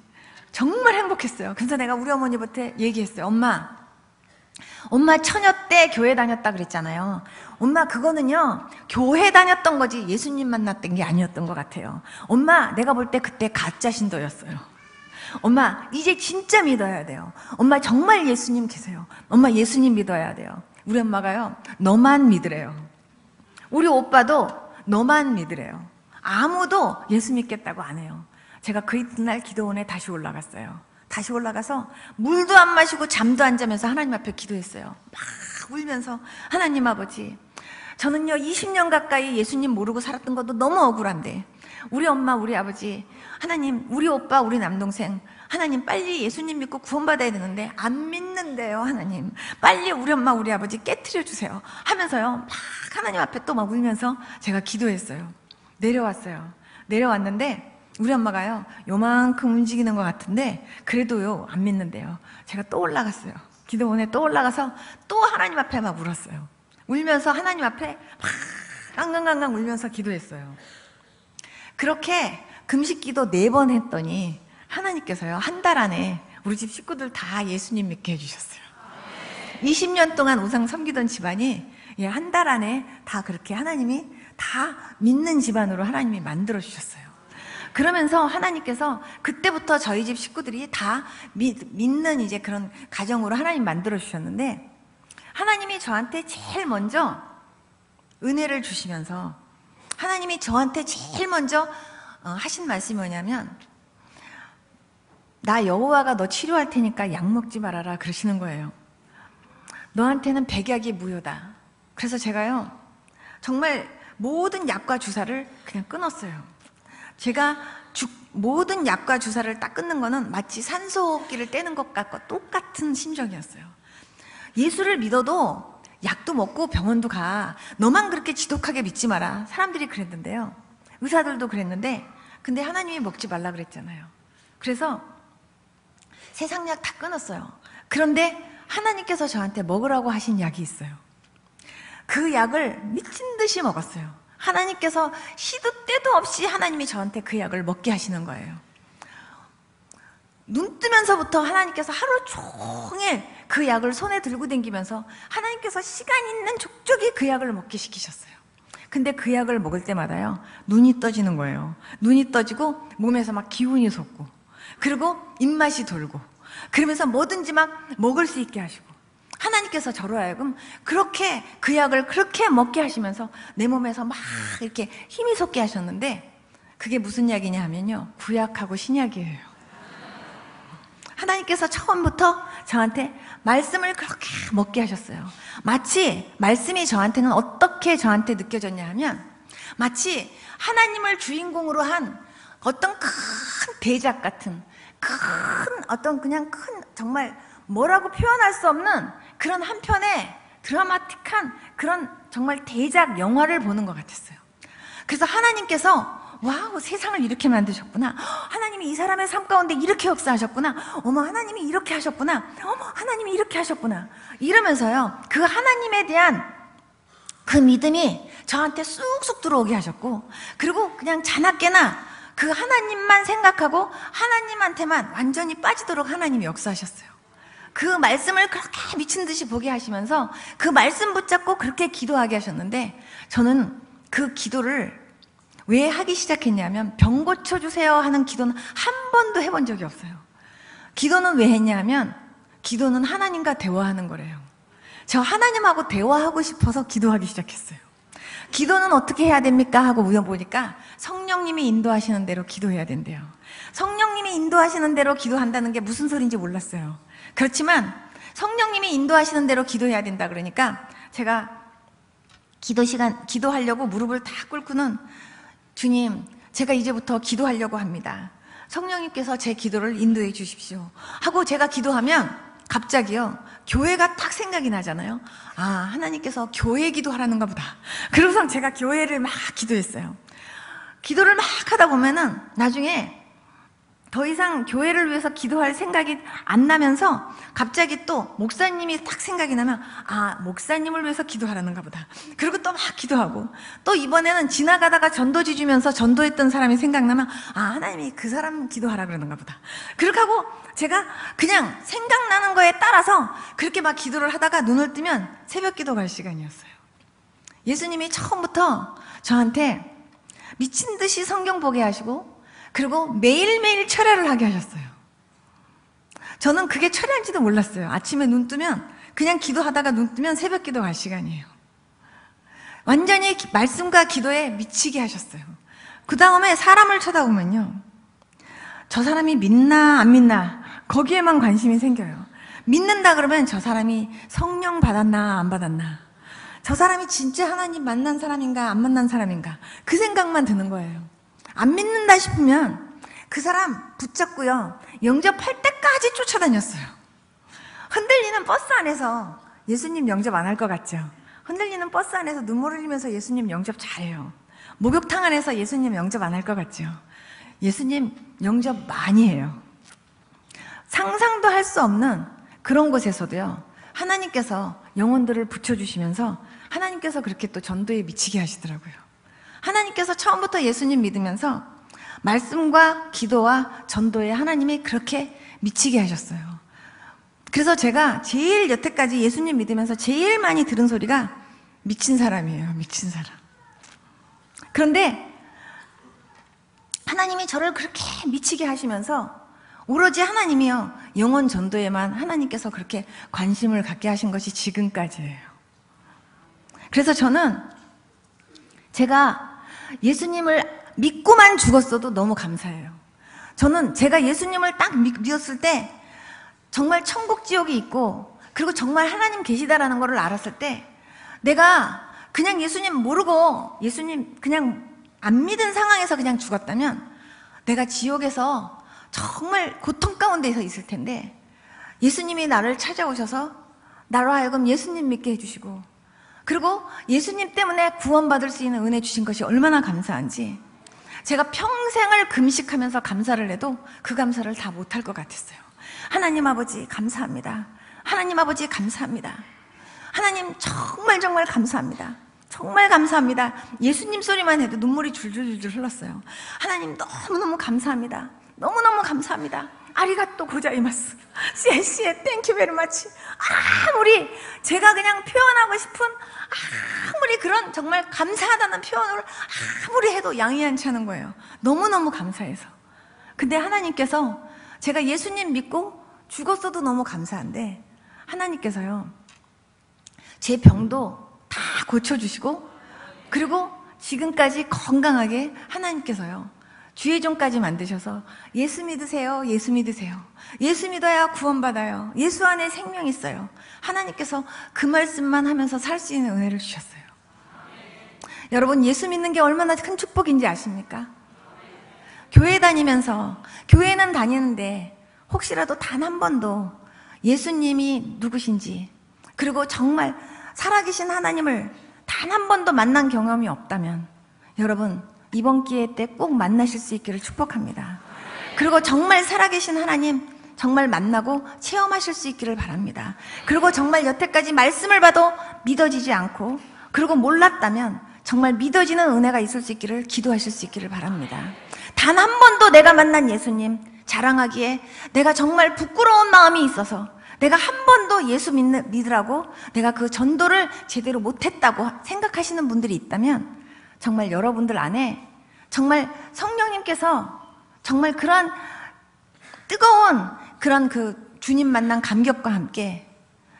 정말 행복했어요. 그래서 내가 우리 어머니부터 얘기했어요. 엄마 처녀 때 교회 다녔다 그랬잖아요. 엄마 그거는요 교회 다녔던 거지 예수님 만났던 게 아니었던 것 같아요. 엄마 내가 볼 때 그때 가짜 신도였어요. 엄마 이제 진짜 믿어야 돼요. 엄마 정말 예수님 계세요. 엄마 예수님 믿어야 돼요. 우리 엄마가요 너만 믿으래요. 우리 오빠도 너만 믿으래요. 아무도 예수 믿겠다고 안 해요. 제가 그 이튿날 기도원에 다시 올라갔어요. 다시 올라가서 물도 안 마시고 잠도 안 자면서 하나님 앞에 기도했어요. 막 울면서, 하나님 아버지, 저는요 20년 가까이 예수님 모르고 살았던 것도 너무 억울한데 우리 엄마 우리 아버지, 하나님, 우리 오빠 우리 남동생, 하나님 빨리 예수님 믿고 구원받아야 되는데 안 믿는데요. 하나님 빨리 우리 엄마 우리 아버지 깨트려 주세요 하면서요 막 하나님 앞에 또 막 울면서 제가 기도했어요. 내려왔는데 우리 엄마가요 요만큼 움직이는 것 같은데 그래도요 안 믿는데요. 제가 또 올라갔어요. 기도원에 또 올라가서 또 하나님 앞에 막 울었어요. 울면서 하나님 앞에 막 깡깡깡깡 울면서 기도했어요. 그렇게 금식 기도 4번 했더니 하나님께서요 한 달 안에 우리 집 식구들 다 예수님 믿게 해주셨어요. 20년 동안 우상 섬기던 집안이 한 달 안에 다 그렇게 하나님이 다 믿는 집안으로 하나님이 만들어 주셨어요. 그러면서 하나님께서 그때부터 저희 집 식구들이 다 믿는 이제 그런 가정으로 하나님 만들어 주셨는데, 하나님이 저한테 제일 먼저 은혜를 주시면서 하나님이 저한테 제일 먼저 하신 말씀이 뭐냐면, 나 여호와가 너 치료할 테니까 약 먹지 말아라 그러시는 거예요. 너한테는 백약이 무효다. 그래서 제가요 정말 모든 약과 주사를 그냥 끊었어요. 제가 모든 약과 주사를 딱 끊는 거는 마치 산소호흡기를 떼는 것과 똑같은 심정이었어요. 예수를 믿어도 약도 먹고 병원도 가. 너만 그렇게 지독하게 믿지 마라. 사람들이 그랬는데요. 의사들도 그랬는데, 근데 하나님이 먹지 말라 그랬잖아요. 그래서 세상 약 다 끊었어요. 그런데 하나님께서 저한테 먹으라고 하신 약이 있어요. 그 약을 미친 듯이 먹었어요. 하나님께서 시도 때도 없이 하나님이 저한테 그 약을 먹게 하시는 거예요. 눈 뜨면서부터 하나님께서 하루 종일 그 약을 손에 들고 다니면서 하나님께서 시간 있는 족족이 그 약을 먹게 시키셨어요. 근데 그 약을 먹을 때마다요 눈이 떠지는 거예요. 눈이 떠지고 몸에서 막 기운이 솟고, 그리고 입맛이 돌고, 그러면서 뭐든지 막 먹을 수 있게 하시고, 하나님께서 저로 하여금 그렇게 그 약을 그렇게 먹게 하시면서 내 몸에서 막 이렇게 힘이 솟게 하셨는데, 그게 무슨 약이냐 하면요 구약하고 신약이에요. 하나님께서 처음부터 저한테 말씀을 그렇게 먹게 하셨어요. 마치 말씀이 저한테는 어떻게 저한테 느껴졌냐 하면, 마치 하나님을 주인공으로 한 어떤 큰 대작 같은, 큰 어떤 그냥 큰, 정말 뭐라고 표현할 수 없는 그런 한편의 드라마틱한 그런 정말 대작 영화를 보는 것 같았어요. 그래서 하나님께서 와우, 세상을 이렇게 만드셨구나. 하나님이 이 사람의 삶 가운데 이렇게 역사하셨구나. 어머, 하나님이 이렇게 하셨구나. 어머, 하나님이 이렇게 하셨구나. 이러면서요 그 하나님에 대한 그 믿음이 저한테 쑥쑥 들어오게 하셨고, 그리고 그냥 자나깨나 그 하나님만 생각하고 하나님한테만 완전히 빠지도록 하나님이 역사하셨어요. 그 말씀을 그렇게 미친 듯이 보게 하시면서 그 말씀 붙잡고 그렇게 기도하게 하셨는데, 저는 그 기도를 왜 하기 시작했냐면, 병 고쳐주세요 하는 기도는 한 번도 해본 적이 없어요. 기도는 왜 했냐면, 기도는 하나님과 대화하는 거래요. 저 하나님하고 대화하고 싶어서 기도하기 시작했어요. 기도는 어떻게 해야 됩니까? 하고 물어보니까 성령님이 인도하시는 대로 기도해야 된대요. 성령님이 인도하시는 대로 기도한다는 게 무슨 소리인지 몰랐어요. 그렇지만 성령님이 인도하시는 대로 기도해야 된다 그러니까 제가 기도하려고 무릎을 다 꿇고는, 주님, 제가 이제부터 기도하려고 합니다. 성령님께서 제 기도를 인도해 주십시오 하고 제가 기도하면 갑자기요 교회가 딱 생각이 나잖아요. 아, 하나님께서 교회 기도하라는가 보다. 그래서 제가 교회를 막 기도했어요. 기도를 막 하다 보면은 나중에 더 이상 교회를 위해서 기도할 생각이 안 나면서 갑자기 또 목사님이 딱 생각이 나면, 아, 목사님을 위해서 기도하라는가 보다. 그리고 또 막 기도하고, 또 이번에는 지나가다가 전도지 주면서 전도했던 사람이 생각나면, 아, 하나님이 그 사람 기도하라 그러는가 보다. 그렇게 하고 제가 그냥 생각나는 거에 따라서 그렇게 막 기도를 하다가 눈을 뜨면 새벽 기도 갈 시간이었어요. 예수님이 처음부터 저한테 미친 듯이 성경 보게 하시고, 그리고 매일매일 철야를 하게 하셨어요. 저는 그게 철야인지도 몰랐어요. 아침에 눈 뜨면 그냥 기도하다가 눈 뜨면 새벽 기도 갈 시간이에요. 완전히 말씀과 기도에 미치게 하셨어요. 그 다음에 사람을 쳐다보면요, 저 사람이 믿나 안 믿나 거기에만 관심이 생겨요. 믿는다 그러면 저 사람이 성령 받았나 안 받았나, 저 사람이 진짜 하나님 만난 사람인가 안 만난 사람인가, 그 생각만 드는 거예요. 안 믿는다 싶으면 그 사람 붙잡고요, 영접할 때까지 쫓아다녔어요. 흔들리는 버스 안에서 예수님 영접 안 할 것 같죠? 흔들리는 버스 안에서 눈물 흘리면서 예수님 영접 잘해요. 목욕탕 안에서 예수님 영접 안 할 것 같죠? 예수님 영접 많이 해요. 상상도 할 수 없는 그런 곳에서도요, 하나님께서 영혼들을 붙여주시면서 하나님께서 그렇게 또 전도에 미치게 하시더라고요. 하나님께서 처음부터 예수님 믿으면서 말씀과 기도와 전도에 하나님이 그렇게 미치게 하셨어요. 그래서 제가 제일 여태까지 예수님 믿으면서 제일 많이 들은 소리가 미친 사람이에요. 미친 사람. 그런데 하나님이 저를 그렇게 미치게 하시면서 오로지 하나님이요, 영혼 전도에만 하나님께서 그렇게 관심을 갖게 하신 것이 지금까지예요. 그래서 저는 제가 예수님을 믿고만 죽었어도 너무 감사해요. 저는 제가 예수님을 딱 믿었을 때 정말 천국 지옥이 있고, 그리고 정말 하나님 계시다라는 것을 알았을 때, 내가 그냥 예수님 모르고 예수님 그냥 안 믿은 상황에서 그냥 죽었다면 내가 지옥에서 정말 고통 가운데서 있을 텐데, 예수님이 나를 찾아오셔서 나로 하여금 예수님 믿게 해주시고, 그리고 예수님 때문에 구원받을 수 있는 은혜 주신 것이 얼마나 감사한지, 제가 평생을 금식하면서 감사를 해도 그 감사를 다 못할 것 같았어요. 하나님 아버지 감사합니다. 하나님 아버지 감사합니다. 하나님 정말 정말 감사합니다. 정말 감사합니다. 예수님 소리만 해도 눈물이 줄줄줄 흘렀어요. 하나님 너무너무 감사합니다. 너무너무 감사합니다. 아리가또 고자이마스. 씨에 땡큐 베리 마치. 아무리 제가 그냥 표현하고 싶은 아무리 그런 정말 감사하다는 표현을 아무리 해도 양이 않는 거예요. 너무너무 감사해서. 근데 하나님께서 제가 예수님 믿고 죽었어도 너무 감사한데, 하나님께서요, 제 병도 다 고쳐주시고, 그리고 지금까지 건강하게 하나님께서요, 주의 종까지 만드셔서 예수 믿으세요. 예수 믿으세요. 예수 믿어야 구원받아요. 예수 안에 생명이 있어요. 하나님께서 그 말씀만 하면서 살 수 있는 은혜를 주셨어요. 여러분, 예수 믿는 게 얼마나 큰 축복인지 아십니까? 교회 다니면서, 교회는 다니는데 혹시라도 단 한 번도 예수님이 누구신지, 그리고 정말 살아계신 하나님을 단 한 번도 만난 경험이 없다면 여러분, 이번 기회 때 꼭 만나실 수 있기를 축복합니다. 그리고 정말 살아계신 하나님 정말 만나고 체험하실 수 있기를 바랍니다. 그리고 정말 여태까지 말씀을 봐도 믿어지지 않고, 그리고 몰랐다면 정말 믿어지는 은혜가 있을 수 있기를 기도하실 수 있기를 바랍니다. 단 한 번도 내가 만난 예수님 자랑하기에 내가 정말 부끄러운 마음이 있어서, 내가 한 번도 예수 믿으라고 내가 그 전도를 제대로 못했다고 생각하시는 분들이 있다면, 정말 여러분들 안에 정말 성령님께서 정말 그런 뜨거운 그런 그 주님 만난 감격과 함께,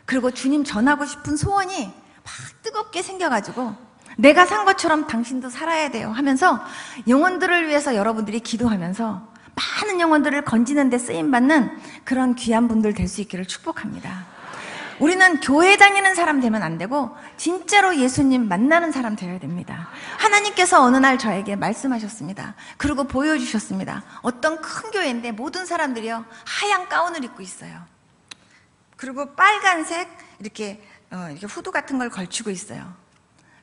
그리고 주님 전하고 싶은 소원이 막 뜨겁게 생겨가지고 내가 산 것처럼 당신도 살아야 돼요 하면서 영혼들을 위해서 여러분들이 기도하면서 많은 영혼들을 건지는 데 쓰임받는 그런 귀한 분들 될 수 있기를 축복합니다. 우리는 교회 다니는 사람 되면 안 되고 진짜로 예수님 만나는 사람 되어야 됩니다. 하나님께서 어느 날 저에게 말씀하셨습니다. 그리고 보여주셨습니다. 어떤 큰 교회인데 모든 사람들이요, 하얀 가운을 입고 있어요. 그리고 빨간색 이렇게 후드 같은 걸 걸치고 있어요.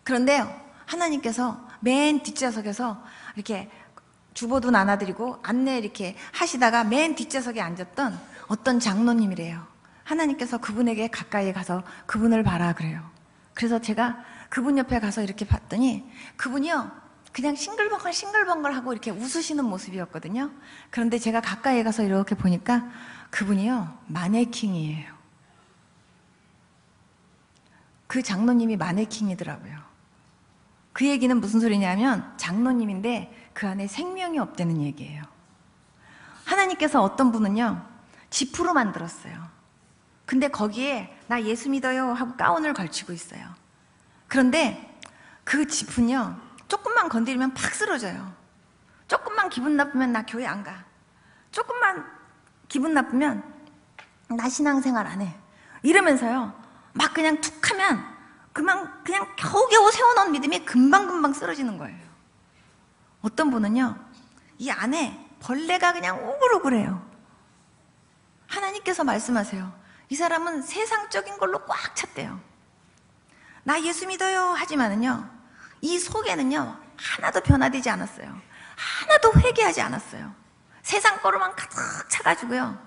그런데요, 하나님께서 맨 뒷좌석에서 이렇게 주보도 나눠드리고 안내 이렇게 하시다가 맨 뒷좌석에 앉았던 어떤 장로님이래요. 하나님께서 그분에게 가까이 가서 그분을 봐라 그래요. 그래서 제가 그분 옆에 가서 이렇게 봤더니 그분이요, 그냥 싱글벙글 하고 이렇게 웃으시는 모습이었거든요. 그런데 제가 가까이 가서 이렇게 보니까 그분이요, 마네킹이에요. 그 장로님이 마네킹이더라고요. 그 얘기는 무슨 소리냐면, 장로님인데 그 안에 생명이 없다는 얘기예요. 하나님께서 어떤 분은요, 지프로 만들었어요. 근데 거기에 나 예수 믿어요 하고 가운을 걸치고 있어요. 그런데 그 지프는요, 조금만 건드리면 팍 쓰러져요. 조금만 기분 나쁘면 나 교회 안 가. 조금만 기분 나쁘면 나 신앙생활 안 해. 이러면서요, 막 그냥 툭 하면 그냥 겨우겨우 세워놓은 믿음이 금방금방 쓰러지는 거예요. 어떤 분은요, 이 안에 벌레가 그냥 오글오글해요. 하나님께서 말씀하세요. 이 사람은 세상적인 걸로 꽉 찼대요. 나 예수 믿어요 하지만은요, 이 속에는요 하나도 변화되지 않았어요. 하나도 회개하지 않았어요. 세상 거로만 가득 차가지고요,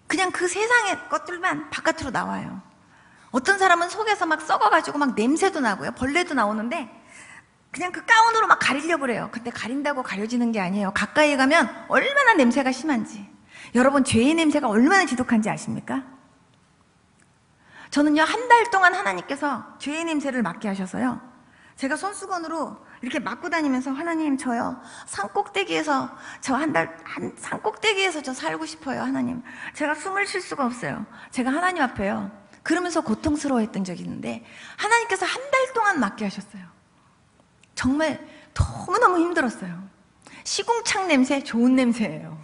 그냥 그 세상의 것들만 바깥으로 나와요. 어떤 사람은 속에서 막 썩어가지고 막 냄새도 나고요, 벌레도 나오는데 그냥 그 가운으로 막 가리려고 그래요. 근데 가린다고 가려지는 게 아니에요. 가까이 가면 얼마나 냄새가 심한지. 여러분, 죄의 냄새가 얼마나 지독한지 아십니까? 저는요, 한 달 동안 하나님께서 죄의 냄새를 맡게 하셔서요, 제가 손수건으로 이렇게 맡고 다니면서, 하나님, 저요 산꼭대기에서 산꼭대기에서 저 살고 싶어요. 하나님, 제가 숨을 쉴 수가 없어요. 제가 하나님 앞에요 그러면서 고통스러워했던 적이 있는데, 하나님께서 한 달 동안 맡게 하셨어요. 정말 너무너무 힘들었어요. 시궁창 냄새, 좋은 냄새예요.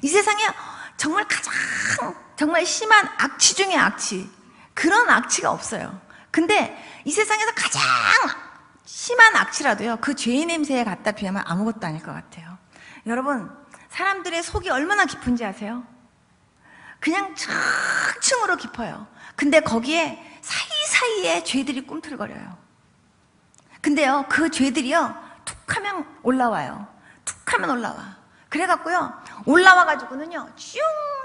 이 세상에 정말 가장 정말 심한 악취 중에 악취, 그런 악취가 없어요. 근데 이 세상에서 가장 심한 악취라도요, 그 죄의 냄새에 갖다 비하면 아무것도 아닐 것 같아요. 여러분, 사람들의 속이 얼마나 깊은지 아세요? 그냥 층층으로 깊어요. 근데 거기에 사이사이에 죄들이 꿈틀거려요. 근데요, 그 죄들이요, 툭 하면 올라와요. 툭 하면 올라와. 그래갖고요, 올라와가지고는요, 쭉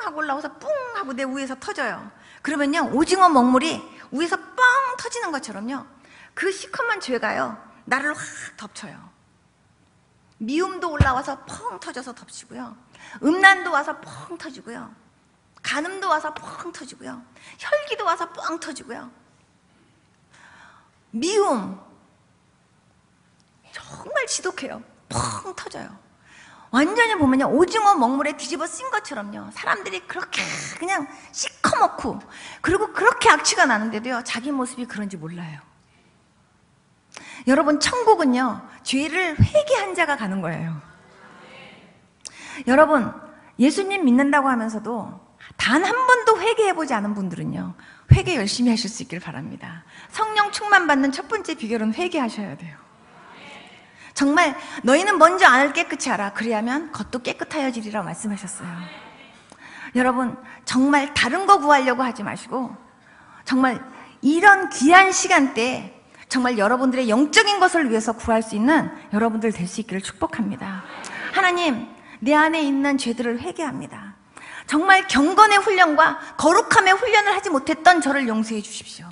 하고 올라와서 뿡 하고 내 위에서 터져요. 그러면요, 오징어 먹물이 위에서 뻥 터지는 것처럼요, 그 시커먼 죄가요, 나를 확 덮쳐요. 미움도 올라와서 펑 터져서 덮치고요, 음란도 와서 펑 터지고요, 간음도 와서 펑 터지고요, 혈기도 와서 뻥 터지고요, 미움 정말 지독해요. 펑 터져요. 완전히 보면요, 오징어 먹물에 뒤집어 쓴 것처럼요, 사람들이 그렇게 그냥 시커멓고, 그리고 그렇게 악취가 나는데도요, 자기 모습이 그런지 몰라요. 여러분, 천국은요, 죄를 회개한 자가 가는 거예요. 여러분, 예수님 믿는다고 하면서도 단 한 번도 회개해보지 않은 분들은요, 회개 열심히 하실 수 있기를 바랍니다. 성령 충만 받는 첫 번째 비결은 회개하셔야 돼요. 정말 너희는 먼저 안을 깨끗이 하라. 그리하면 겉도 깨끗하여지리라 말씀하셨어요. 여러분, 정말 다른 거 구하려고 하지 마시고, 정말 이런 귀한 시간대에 정말 여러분들의 영적인 것을 위해서 구할 수 있는 여러분들 될 수 있기를 축복합니다. 하나님, 내 안에 있는 죄들을 회개합니다. 정말 경건의 훈련과 거룩함의 훈련을 하지 못했던 저를 용서해 주십시오.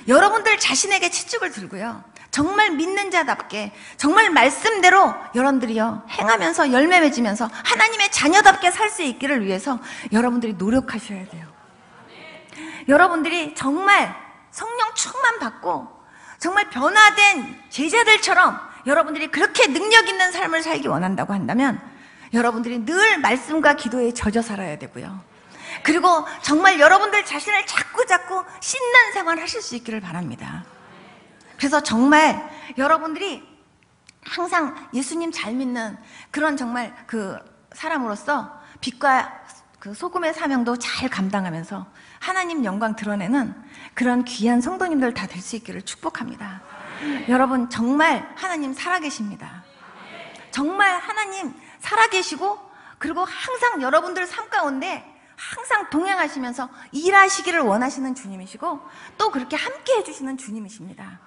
여러분들 자신에게 채찍을 들고요, 정말 믿는 자답게, 정말 말씀대로 여러분들이요, 행하면서 열매 맺으면서 하나님의 자녀답게 살 수 있기를 위해서 여러분들이 노력하셔야 돼요. 여러분들이 정말 성령 충만 받고 정말 변화된 제자들처럼 여러분들이 그렇게 능력 있는 삶을 살기 원한다고 한다면, 여러분들이 늘 말씀과 기도에 젖어 살아야 되고요, 그리고 정말 여러분들 자신을 자꾸 씻는 생활 하실 수 있기를 바랍니다. 그래서 정말 여러분들이 항상 예수님 잘 믿는 그런 정말 그 사람으로서 빛과 그 소금의 사명도 잘 감당하면서 하나님 영광 드러내는 그런 귀한 성도님들 다 될 수 있기를 축복합니다. 여러분, 정말 하나님 살아계십니다. 정말 하나님 살아계시고, 그리고 항상 여러분들 삶 가운데 항상 동행하시면서 일하시기를 원하시는 주님이시고, 또 그렇게 함께 해주시는 주님이십니다.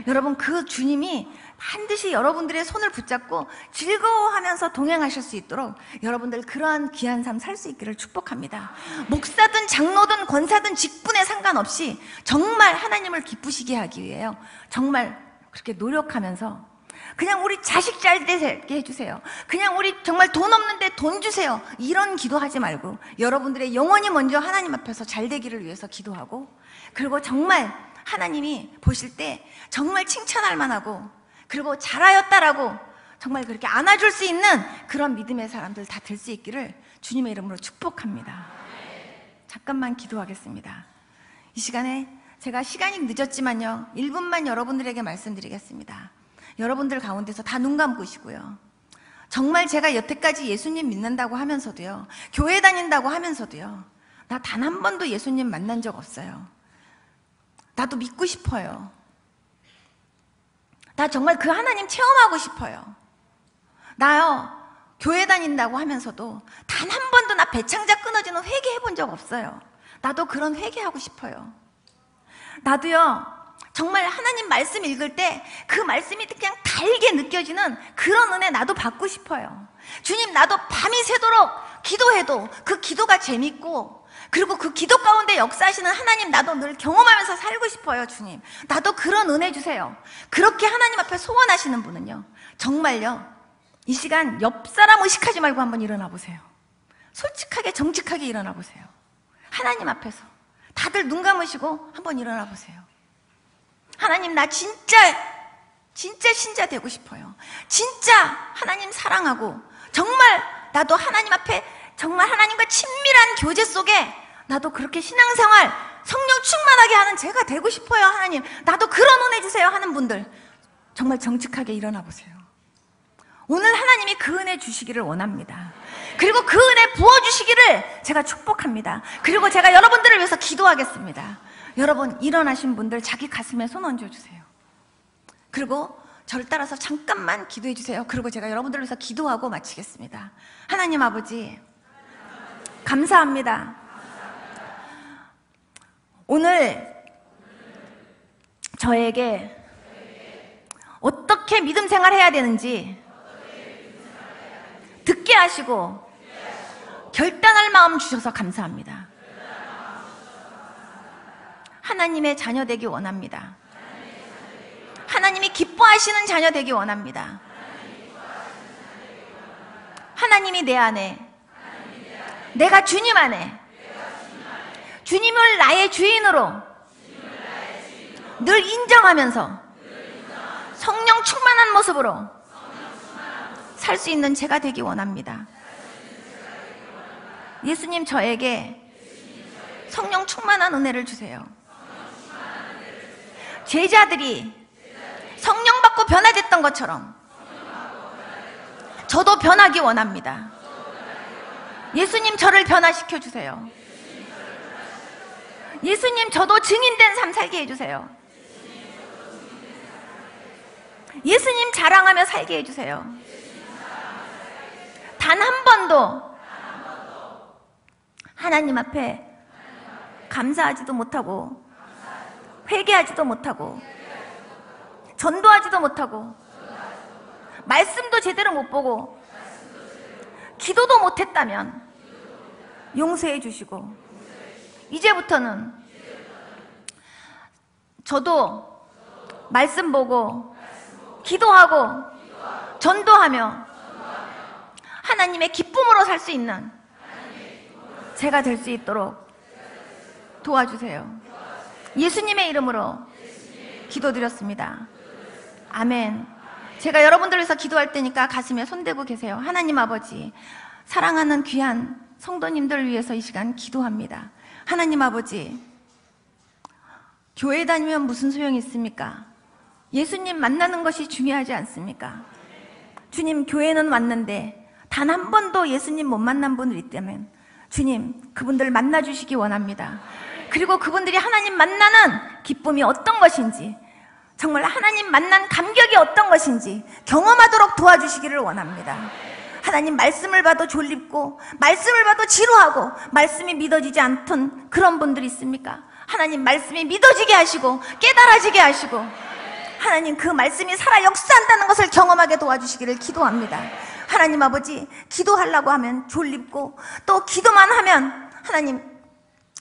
여러분, 그 주님이 반드시 여러분들의 손을 붙잡고 즐거워하면서 동행하실 수 있도록 여러분들 그러한 귀한 삶 살 수 있기를 축복합니다. 목사든 장로든 권사든 직분에 상관없이 정말 하나님을 기쁘시게 하기 위해요, 정말 그렇게 노력하면서, 그냥 우리 자식 잘 되게 해주세요, 그냥 우리 정말 돈 없는데 돈 주세요, 이런 기도하지 말고 여러분들의 영혼이 먼저 하나님 앞에서 잘 되기를 위해서 기도하고, 그리고 정말 하나님이 보실 때 정말 칭찬할 만하고, 그리고 잘하였다라고 정말 그렇게 안아줄 수 있는 그런 믿음의 사람들 다 될 수 있기를 주님의 이름으로 축복합니다. 잠깐만 기도하겠습니다. 이 시간에 제가 시간이 늦었지만요, 1분만 여러분들에게 말씀드리겠습니다. 여러분들 가운데서 다 눈 감고시고요, 정말 제가 여태까지 예수님 믿는다고 하면서도요, 교회 다닌다고 하면서도요, 나 단 한 번도 예수님 만난 적 없어요. 나도 믿고 싶어요. 나 정말 그 하나님 체험하고 싶어요. 나요, 교회 다닌다고 하면서도 단 한 번도 나 배창자 끊어지는 회개 해본 적 없어요. 나도 그런 회개하고 싶어요. 나도요, 정말 하나님 말씀 읽을 때 그 말씀이 그냥 달게 느껴지는 그런 은혜 나도 받고 싶어요. 주님, 나도 밤이 새도록 기도해도 그 기도가 재밌고, 그리고 그 기도 가운데 역사하시는 하나님 나도 늘 경험하면서 살고 싶어요. 주님, 나도 그런 은혜 주세요. 그렇게 하나님 앞에 소원하시는 분은요, 정말요, 이 시간 옆 사람 의식하지 말고 한번 일어나 보세요. 솔직하게 정직하게 일어나 보세요. 하나님 앞에서 다들 눈 감으시고 한번 일어나 보세요. 하나님, 나 진짜 신자 되고 싶어요. 진짜 하나님 사랑하고, 정말 나도 하나님 앞에 정말 하나님과 친밀한 교제 속에 나도 그렇게 신앙생활 성령 충만하게 하는 제가 되고 싶어요. 하나님, 나도 그런 은혜 주세요 하는 분들 정말 정직하게 일어나 보세요. 오늘 하나님이 그 은혜 주시기를 원합니다. 그리고 그 은혜 부어주시기를 제가 축복합니다. 그리고 제가 여러분들을 위해서 기도하겠습니다. 여러분, 일어나신 분들 자기 가슴에 손 얹어주세요. 그리고 저를 따라서 잠깐만 기도해 주세요. 그리고 제가 여러분들을 위해서 기도하고 마치겠습니다. 하나님 아버지, 감사합니다. 오늘 저에게 어떻게 믿음 생활해야 되는지 듣게 하시고 결단할 마음 주셔서 감사합니다. 하나님의 자녀 되기 원합니다. 하나님이 기뻐하시는 자녀 되기 원합니다. 하나님이 내 안에, 내가 주님 안에, 주님을 나의 주인으로 늘 인정하면서 성령 충만한 모습으로 살 수 있는 제가 되기 원합니다. 예수님, 저에게 성령 충만한 은혜를 주세요. 제자들이 성령 받고 변화됐던 것처럼 저도 변하기 원합니다. 예수님, 저를 변화시켜 주세요. 예수님, 저도 증인된 삶 살게 해주세요. 예수님, 자랑하며 살게 해주세요. 단 한 번도 하나님 앞에 감사하지도 못하고, 회개하지도 못하고, 전도하지도 못하고, 말씀도 제대로 못 보고, 기도도 못했다면 용서해 주시고, 이제부터는 저도 말씀 보고 기도하고 전도하며 하나님의 기쁨으로 살 수 있는 제가 될 수 있도록 도와주세요. 예수님의 이름으로 기도드렸습니다. 아멘. 제가 여러분들을 위해서 기도할 테니까 가슴에 손대고 계세요. 하나님 아버지, 사랑하는 귀한 성도님들을 위해서 이 시간 기도합니다. 하나님 아버지, 교회 다니면 무슨 소용이 있습니까? 예수님 만나는 것이 중요하지 않습니까? 주님, 교회는 왔는데 단 한 번도 예수님 못 만난 분들 있다면 주님, 그분들 만나주시기 원합니다. 그리고 그분들이 하나님 만나는 기쁨이 어떤 것인지, 정말 하나님 만난 감격이 어떤 것인지 경험하도록 도와주시기를 원합니다. 하나님, 말씀을 봐도 졸립고 말씀을 봐도 지루하고 말씀이 믿어지지 않던 그런 분들이 있습니까? 하나님, 말씀이 믿어지게 하시고 깨달아지게 하시고 하나님, 그 말씀이 살아 역사한다는 것을 경험하게 도와주시기를 기도합니다. 하나님 아버지, 기도하려고 하면 졸립고 또 기도만 하면 하나님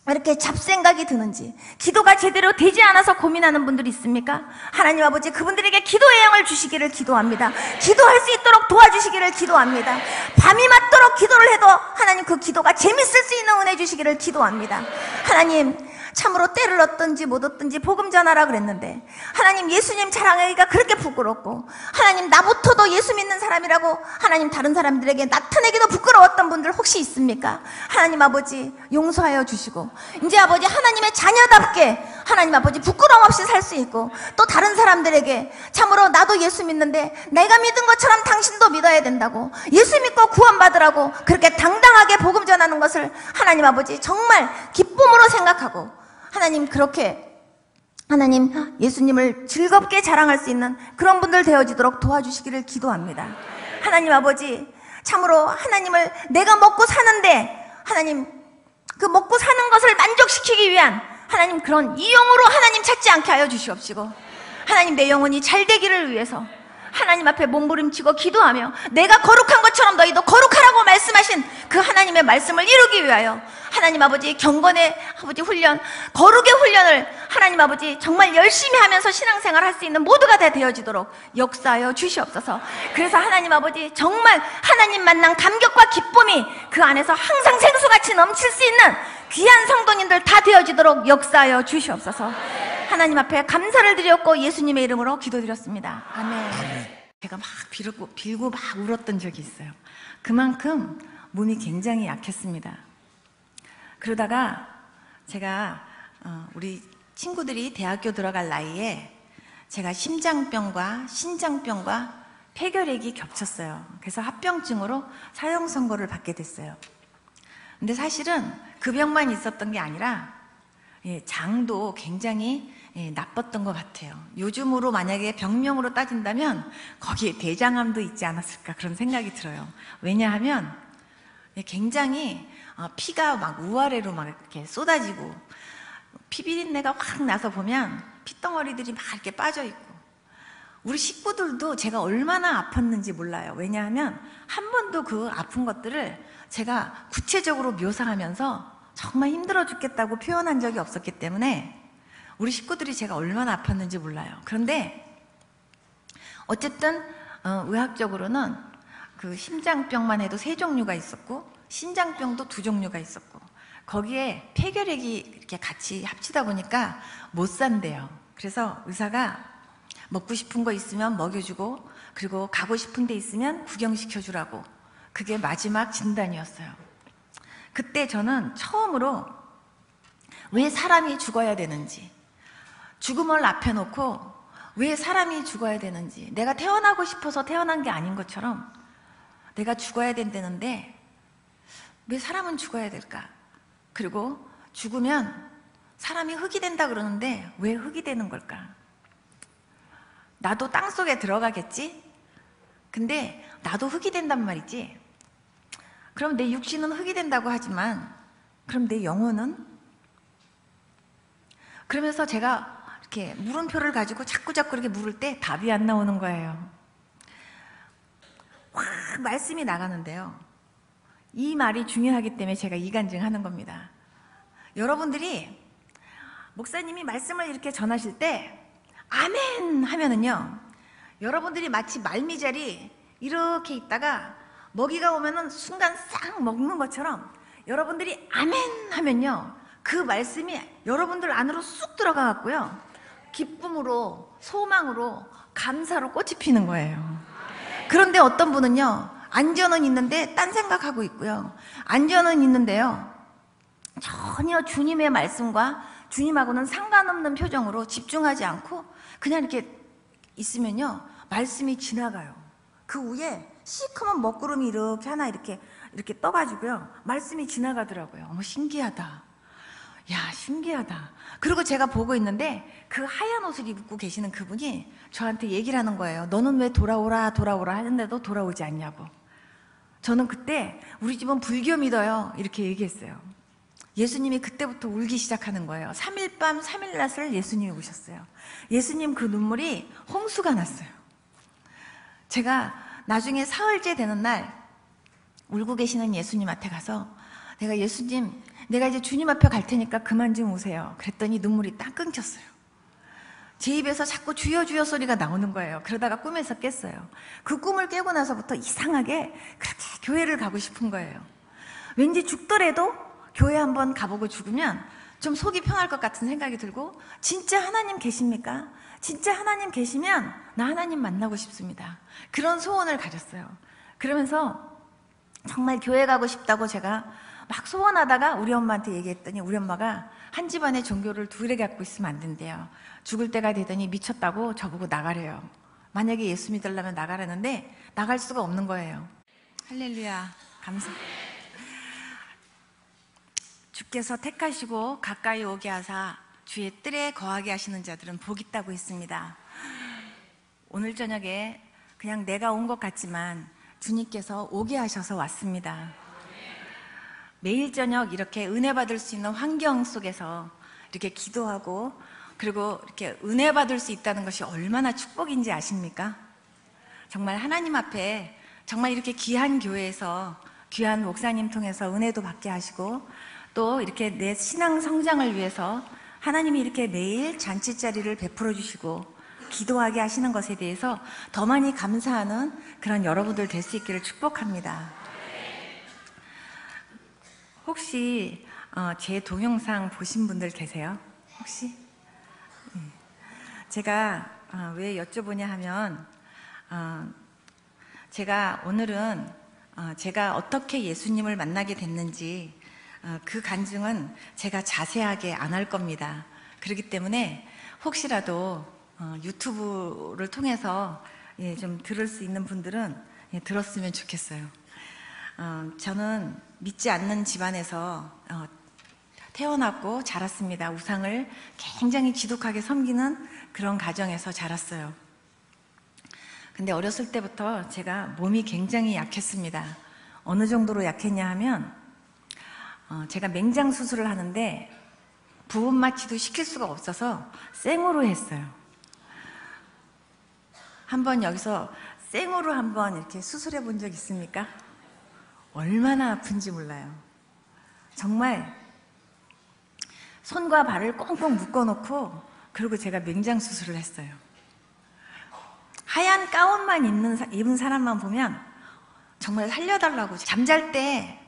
왜 이렇게 잡생각이 드는지, 기도가 제대로 되지 않아서 고민하는 분들이 있습니까? 하나님 아버지, 그분들에게 기도의 영을 주시기를 기도합니다. 기도할 수 있도록 도와주시기를 기도합니다. 밤이 맞도록 기도를 해도 하나님 그 기도가 재밌을 수 있는 은혜 주시기를 기도합니다. 하나님, 참으로 때를 얻든지 못 얻든지 복음 전하라 그랬는데 하나님, 예수님 자랑하기가 그렇게 부끄럽고 하나님, 나부터도 예수 믿는 사람이라고 하나님 다른 사람들에게 나타내기도 부끄러웠던 분들 혹시 있습니까? 하나님 아버지, 용서하여 주시고 이제 아버지, 하나님의 자녀답게 하나님 아버지 부끄러움 없이 살 수 있고, 또 다른 사람들에게 참으로 나도 예수 믿는데 내가 믿은 것처럼 당신도 믿어야 된다고, 예수 믿고 구원받으라고 그렇게 당당하게 복음 전하는 것을 하나님 아버지 정말 기쁨으로 생각하고, 하나님 그렇게 하나님 예수님을 즐겁게 자랑할 수 있는 그런 분들 되어지도록 도와주시기를 기도합니다. 하나님 아버지, 참으로 하나님을 내가 먹고 사는데 하나님 그 먹고 사는 것을 만족시키기 위한 하나님 그런 이용으로 하나님 찾지 않게 하여 주시옵시고, 하나님 내 영혼이 잘 되기를 위해서 하나님 앞에 몸부림치고 기도하며 내가 거룩한 것처럼 너희도 거룩하라고 말씀하신 그 하나님의 말씀을 이루기 위하여 하나님 아버지 경건의 아버지 훈련, 거룩의 훈련을 하나님 아버지 정말 열심히 하면서 신앙생활 할 수 있는 모두가 다 되어지도록 역사하여 주시옵소서. 그래서 하나님 아버지 정말 하나님 만난 감격과 기쁨이 그 안에서 항상 생수같이 넘칠 수 있는 귀한 성도님들 다 되어지도록 역사하여 주시옵소서. 하나님 앞에 감사를 드렸고 예수님의 이름으로 기도드렸습니다. 아멘. 제가 막 빌고 막 울었던 적이 있어요. 그만큼 몸이 굉장히 약했습니다. 그러다가 제가 우리 친구들이 대학교 들어갈 나이에 제가 심장병과 신장병과 폐결핵이 겹쳤어요. 그래서 합병증으로 사형 선고를 받게 됐어요. 근데 사실은 그 병만 있었던 게 아니라 장도 굉장히 나빴던 것 같아요. 요즘으로 만약에 병명으로 따진다면 거기에 대장암도 있지 않았을까 그런 생각이 들어요. 왜냐하면 굉장히 피가 막 우아래로 막 이렇게 쏟아지고 피비린내가 확 나서 보면 핏덩어리들이 막 이렇게 빠져 있고, 우리 식구들도 제가 얼마나 아팠는지 몰라요. 왜냐하면 한 번도 그 아픈 것들을 제가 구체적으로 묘사하면서 정말 힘들어 죽겠다고 표현한 적이 없었기 때문에 우리 식구들이 제가 얼마나 아팠는지 몰라요. 그런데 어쨌든 의학적으로는 그 심장병만 해도 3종류가 있었고 신장병도 2종류가 있었고 거기에 폐결핵이 이렇게 같이 합치다 보니까 못 산대요. 그래서 의사가 먹고 싶은 거 있으면 먹여주고, 그리고 가고 싶은 데 있으면 구경시켜주라고, 그게 마지막 진단이었어요. 그때 저는 처음으로 왜 사람이 죽어야 되는지, 죽음을 앞에 놓고 왜 사람이 죽어야 되는지, 내가 태어나고 싶어서 태어난 게 아닌 것처럼 내가 죽어야 된다는데 왜 사람은 죽어야 될까? 그리고 죽으면 사람이 흙이 된다 그러는데 왜 흙이 되는 걸까? 나도 땅속에 들어가겠지? 근데 나도 흙이 된단 말이지. 그럼 내 육신은 흙이 된다고 하지만 그럼 내 영혼은? 그러면서 제가 이렇게 물음표를 가지고 자꾸 이렇게 물을 때 답이 안 나오는 거예요. 확 말씀이 나가는데요. 이 말이 중요하기 때문에 제가 이간증하는 겁니다. 여러분들이 목사님이 말씀을 이렇게 전하실 때 아멘 하면은요, 여러분들이 마치 말미잘이 이렇게 있다가 먹이가 오면은 순간 싹 먹는 것처럼 여러분들이 아멘 하면요, 그 말씀이 여러분들 안으로 쑥 들어가 갖고요, 기쁨으로, 소망으로, 감사로 꽃이 피는 거예요. 그런데 어떤 분은요, 안전은 있는데 딴 생각하고 있고요, 안전은 있는데요, 전혀 주님의 말씀과 주님하고는 상관없는 표정으로 집중하지 않고 그냥 이렇게 있으면요, 말씀이 지나가요. 그 위에 시커먼 먹구름이 이렇게 하나 이렇게 떠가지고요, 말씀이 지나가더라고요. 어머, 신기하다. 야, 신기하다. 그리고 제가 보고 있는데 그 하얀 옷을 입고 계시는 그분이 저한테 얘기를 하는 거예요. 너는 왜 돌아오라 하는데도 돌아오지 않냐고. 저는 그때 우리 집은 불교 믿어요 이렇게 얘기했어요. 예수님이 그때부터 울기 시작하는 거예요. 3일 밤 3일 낮을 예수님이 우셨어요. 예수님 그 눈물이 홍수가 났어요. 제가 나중에 사흘째 되는 날 울고 계시는 예수님한테 가서 내가 예수님, 내가 이제 주님 앞에 갈 테니까 그만 좀 우세요. 그랬더니 눈물이 딱 끊겼어요. 제 입에서 자꾸 주여 주여 소리가 나오는 거예요. 그러다가 꿈에서 깼어요. 그 꿈을 깨고 나서부터 이상하게 그렇게 교회를 가고 싶은 거예요. 왠지 죽더라도 교회 한번 가보고 죽으면 좀 속이 편할 것 같은 생각이 들고, 진짜 하나님 계십니까? 진짜 하나님 계시면 나 하나님 만나고 싶습니다. 그런 소원을 가졌어요. 그러면서 정말 교회 가고 싶다고 제가 막 소원하다가 우리 엄마한테 얘기했더니 우리 엄마가 한 집안의 종교를 둘이 갖고 있으면 안 된대요. 죽을 때가 되더니 미쳤다고 저보고 나가래요. 만약에 예수 믿으려면 나가라는데 나갈 수가 없는 거예요. 할렐루야. 감사. 주께서 택하시고 가까이 오게 하사 주의 뜰에 거하게 하시는 자들은 복 있다고 했습니다. 오늘 저녁에 그냥 내가 온 것 같지만 주님께서 오게 하셔서 왔습니다. 매일 저녁 이렇게 은혜 받을 수 있는 환경 속에서 이렇게 기도하고 그리고 이렇게 은혜 받을 수 있다는 것이 얼마나 축복인지 아십니까? 정말 하나님 앞에 정말 이렇게 귀한 교회에서 귀한 목사님 통해서 은혜도 받게 하시고 또 이렇게 내 신앙 성장을 위해서 하나님이 이렇게 매일 잔치자리를 베풀어 주시고 기도하게 하시는 것에 대해서 더 많이 감사하는 그런 여러분들 될 수 있기를 축복합니다. 혹시 제 동영상 보신 분들 계세요? 혹시? 제가 왜 여쭤보냐 하면 제가 오늘은 제가 어떻게 예수님을 만나게 됐는지 그 간증은 제가 자세하게 안 할 겁니다. 그렇기 때문에 혹시라도 유튜브를 통해서 좀 들을 수 있는 분들은 들었으면 좋겠어요. 저는 믿지 않는 집안에서 태어났고 자랐습니다. 우상을 굉장히 지독하게 섬기는 그런 가정에서 자랐어요. 근데 어렸을 때부터 제가 몸이 굉장히 약했습니다. 어느 정도로 약했냐 하면 제가 맹장 수술을 하는데 부분 마취도 시킬 수가 없어서 생으로 했어요. 한번 여기서 생으로 한번 이렇게 수술해 본 적 있습니까? 얼마나 아픈지 몰라요. 정말 손과 발을 꽁꽁 묶어놓고 그리고 제가 맹장 수술을 했어요. 하얀 가운만 입은 사람만 보면 정말 살려달라고. 잠잘 때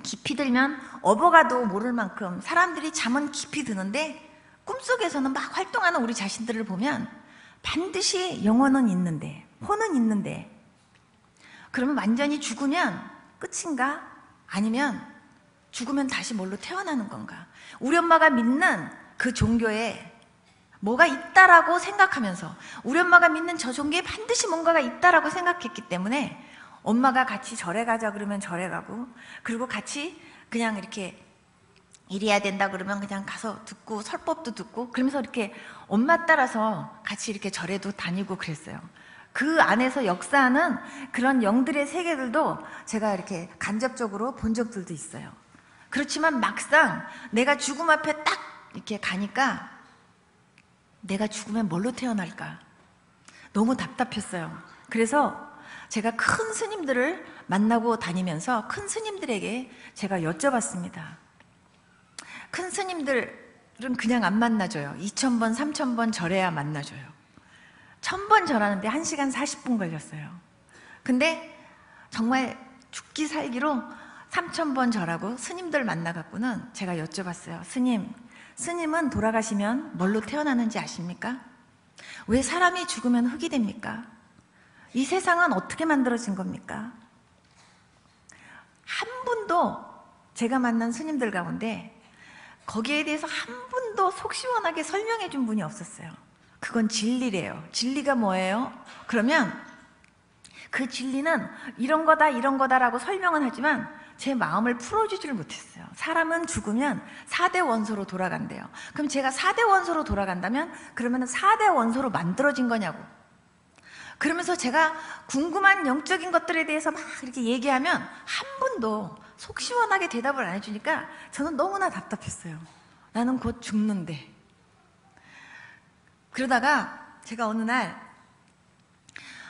깊이 들면 업어가도 모를 만큼 사람들이 잠은 깊이 드는데 꿈속에서는 막 활동하는 우리 자신들을 보면 반드시 영혼은 있는데, 혼은 있는데, 그러면 완전히 죽으면 끝인가? 아니면 죽으면 다시 뭘로 태어나는 건가? 우리 엄마가 믿는 그 종교에 뭐가 있다라고 생각하면서 우리 엄마가 믿는 저 종교에 반드시 뭔가가 있다라고 생각했기 때문에 엄마가 같이 절에 가자 그러면 절에 가고, 그리고 같이 그냥 이렇게 이래야 된다 그러면 그냥 가서 듣고 설법도 듣고, 그러면서 이렇게 엄마 따라서 같이 이렇게 절에도 다니고 그랬어요. 그 안에서 역사하는 그런 영들의 세계들도 제가 이렇게 간접적으로 본 적들도 있어요. 그렇지만 막상 내가 죽음 앞에 딱 이렇게 가니까 내가 죽으면 뭘로 태어날까? 너무 답답했어요. 그래서 제가 큰 스님들을 만나고 다니면서 큰 스님들에게 제가 여쭤봤습니다. 큰 스님들은 그냥 안 만나줘요. 2000번, 3000번 절해야 만나줘요. 1000번 절하는데 1시간 40분 걸렸어요. 근데 정말 죽기 살기로 3000번 절하고 스님들 만나갖고는 제가 여쭤봤어요. 스님은 돌아가시면 뭘로 태어나는지 아십니까? 왜 사람이 죽으면 흙이 됩니까? 이 세상은 어떻게 만들어진 겁니까? 한 분도 제가 만난 스님들 가운데 거기에 대해서 한 분도 속 시원하게 설명해 준 분이 없었어요. 그건 진리래요. 진리가 뭐예요? 그러면 그 진리는 이런 거다라고 설명은 하지만 제 마음을 풀어주지를 못했어요. 사람은 죽으면 4대 원소로 돌아간대요. 그럼 제가 4대 원소로 돌아간다면 그러면 4대 원소로 만들어진 거냐고. 그러면서 제가 궁금한 영적인 것들에 대해서 막 이렇게 얘기하면 한 분도 속 시원하게 대답을 안 해주니까 저는 너무나 답답했어요. 나는 곧 죽는데. 그러다가 제가 어느 날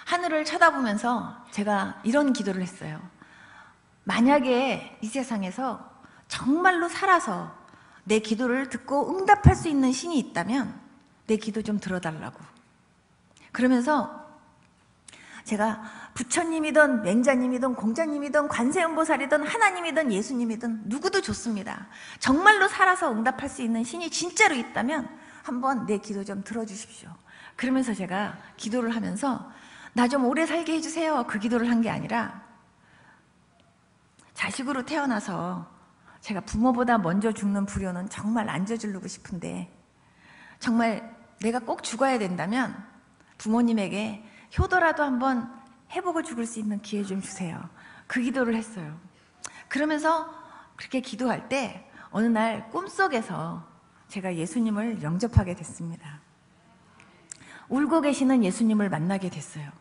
하늘을 쳐다보면서 제가 이런 기도를 했어요. 만약에 이 세상에서 정말로 살아서 내 기도를 듣고 응답할 수 있는 신이 있다면 내 기도 좀 들어달라고. 그러면서 제가 부처님이든 맹자님이든 공자님이든 관세음보살이든 하나님이든 예수님이든 누구도 좋습니다. 정말로 살아서 응답할 수 있는 신이 진짜로 있다면 한번 내 기도 좀 들어주십시오. 그러면서 제가 기도를 하면서 나 좀 오래 살게 해주세요. 그 기도를 한 게 아니라 자식으로 태어나서 제가 부모보다 먼저 죽는 불효는 정말 안 저지르고 싶은데, 정말 내가 꼭 죽어야 된다면 부모님에게 효도라도 한번 해보고 죽을 수 있는 기회 좀 주세요. 그 기도를 했어요. 그러면서 그렇게 기도할 때 어느 날 꿈속에서 제가 예수님을 영접하게 됐습니다. 울고 계시는 예수님을 만나게 됐어요.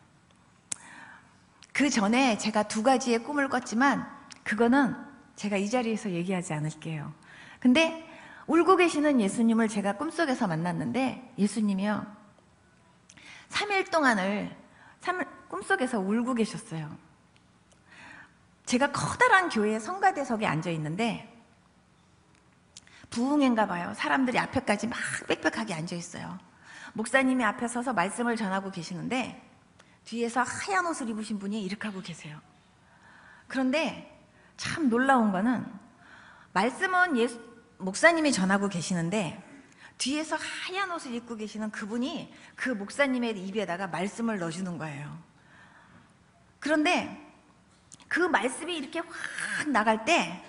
그 전에 제가 2가지의 꿈을 꿨지만 그거는 제가 이 자리에서 얘기하지 않을게요. 근데 울고 계시는 예수님을 제가 꿈속에서 만났는데, 예수님이요 3일 동안을 꿈속에서 울고 계셨어요. 제가 커다란 교회 성가대석에 앉아 있는데 부흥회인가 봐요. 사람들이 앞에까지 막 빽빽하게 앉아 있어요. 목사님이 앞에 서서 말씀을 전하고 계시는데 뒤에서 하얀 옷을 입으신 분이 이렇게 하고 계세요. 그런데 참 놀라운 거는, 말씀은 목사님이 전하고 계시는데 뒤에서 하얀 옷을 입고 계시는 그분이 그 목사님의 입에다가 말씀을 넣어주는 거예요. 그런데 그 말씀이 이렇게 확 나갈 때